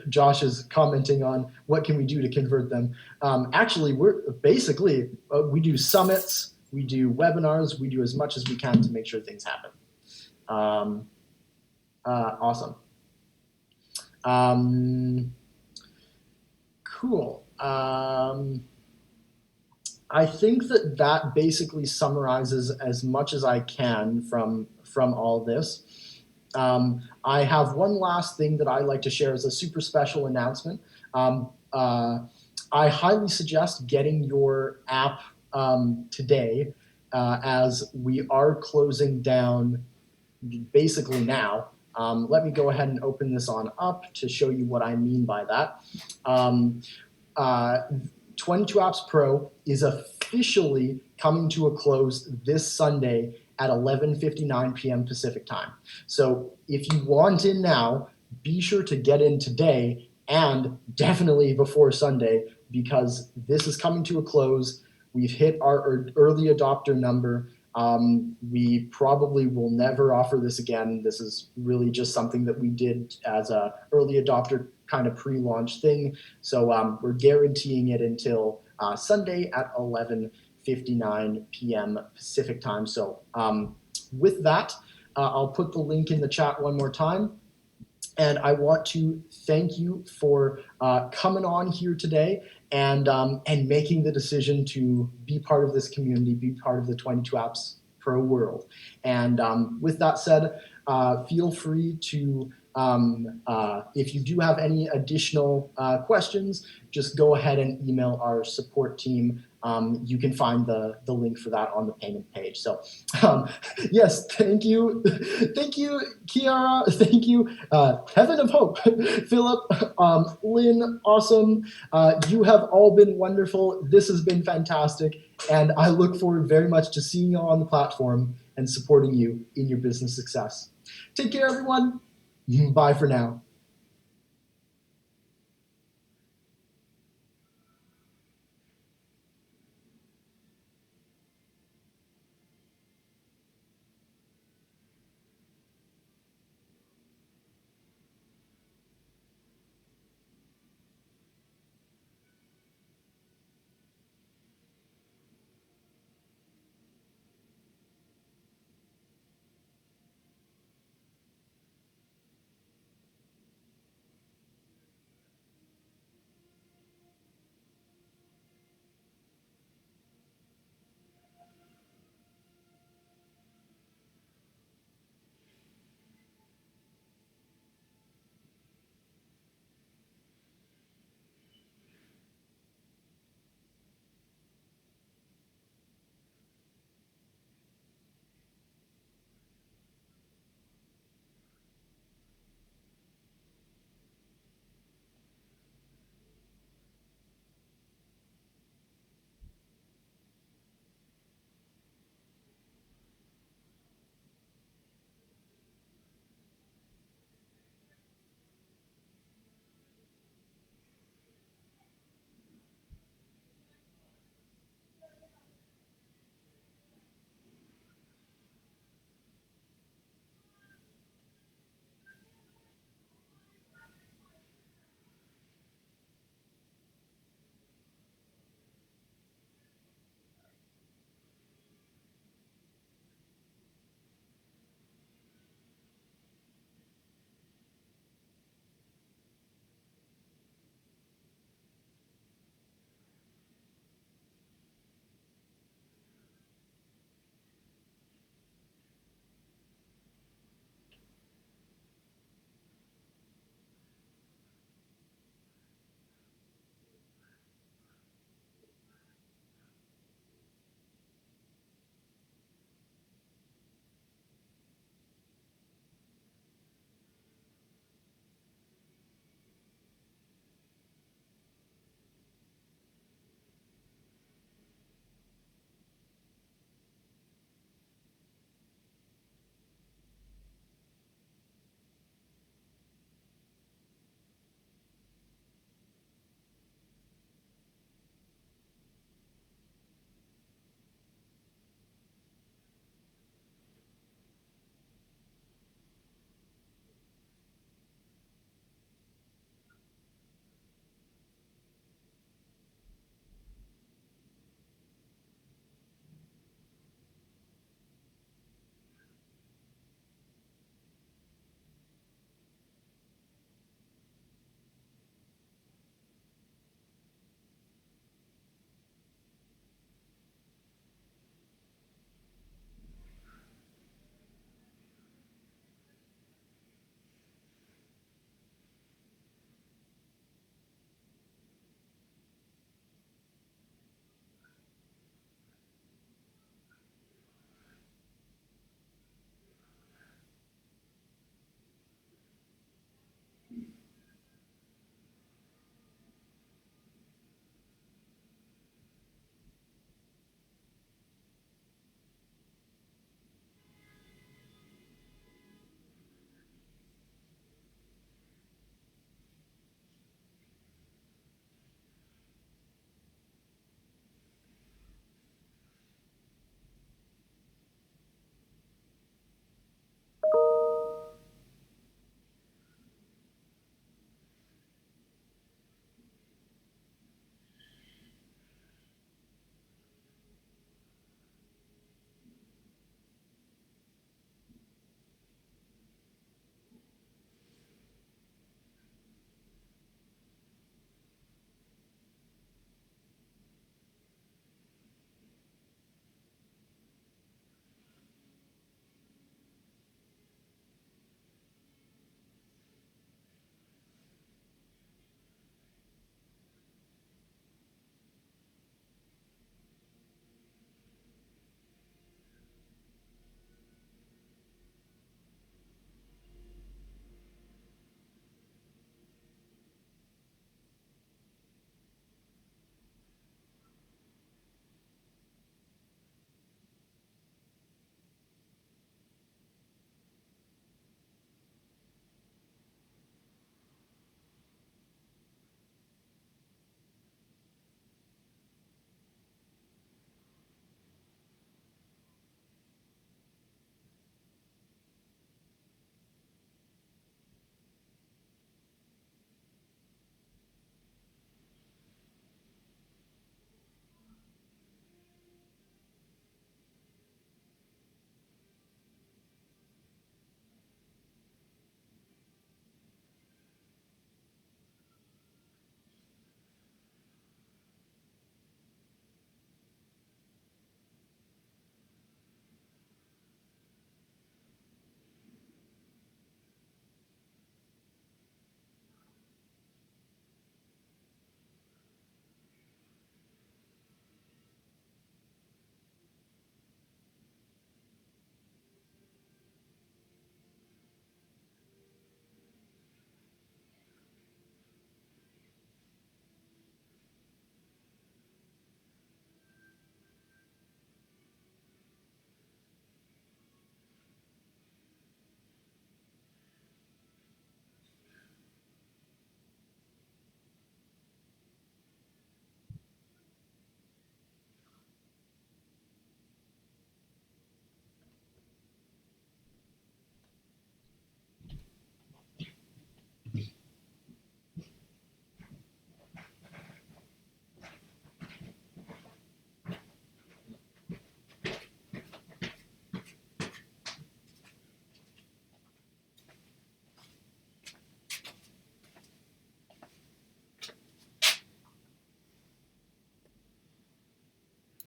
Josh is commenting on what can we do to convert them. Actually, we do summits, we do webinars, we do as much as we can to make sure things happen. Awesome. Cool. I think that basically summarizes as much as I can from all this. I have one last thing that I'd like to share as a super special announcement. I highly suggest getting your app today, as we are closing down basically now. Let me go ahead and open this on up to show you what I mean by that. 22 Apps Pro is officially coming to a close this Sunday at 11:59 p.m. Pacific time. So if you want in now, be sure to get in today and definitely before Sunday, because this is coming to a close. We've hit our early adopter number. We probably will never offer this again. This is really just something that we did as a early adopter kind of pre-launch thing. So we're guaranteeing it until Sunday at 11:59 p.m. Pacific time. So with that, I'll put the link in the chat one more time. And I want to thank you for coming on here today and making the decision to be part of this community, be part of the 22 Apps Pro world. And with that said, feel free to, if you do have any additional questions, just go ahead and email our support team. You can find the link for that on the payment page. So yes, thank you. Thank you, Kiara. Thank you, Heaven of Hope, Philip, Lynn, awesome. You have all been wonderful. This has been fantastic. And I look forward very much to seeing you on the platform and supporting you in your business success. Take care, everyone. Bye for now.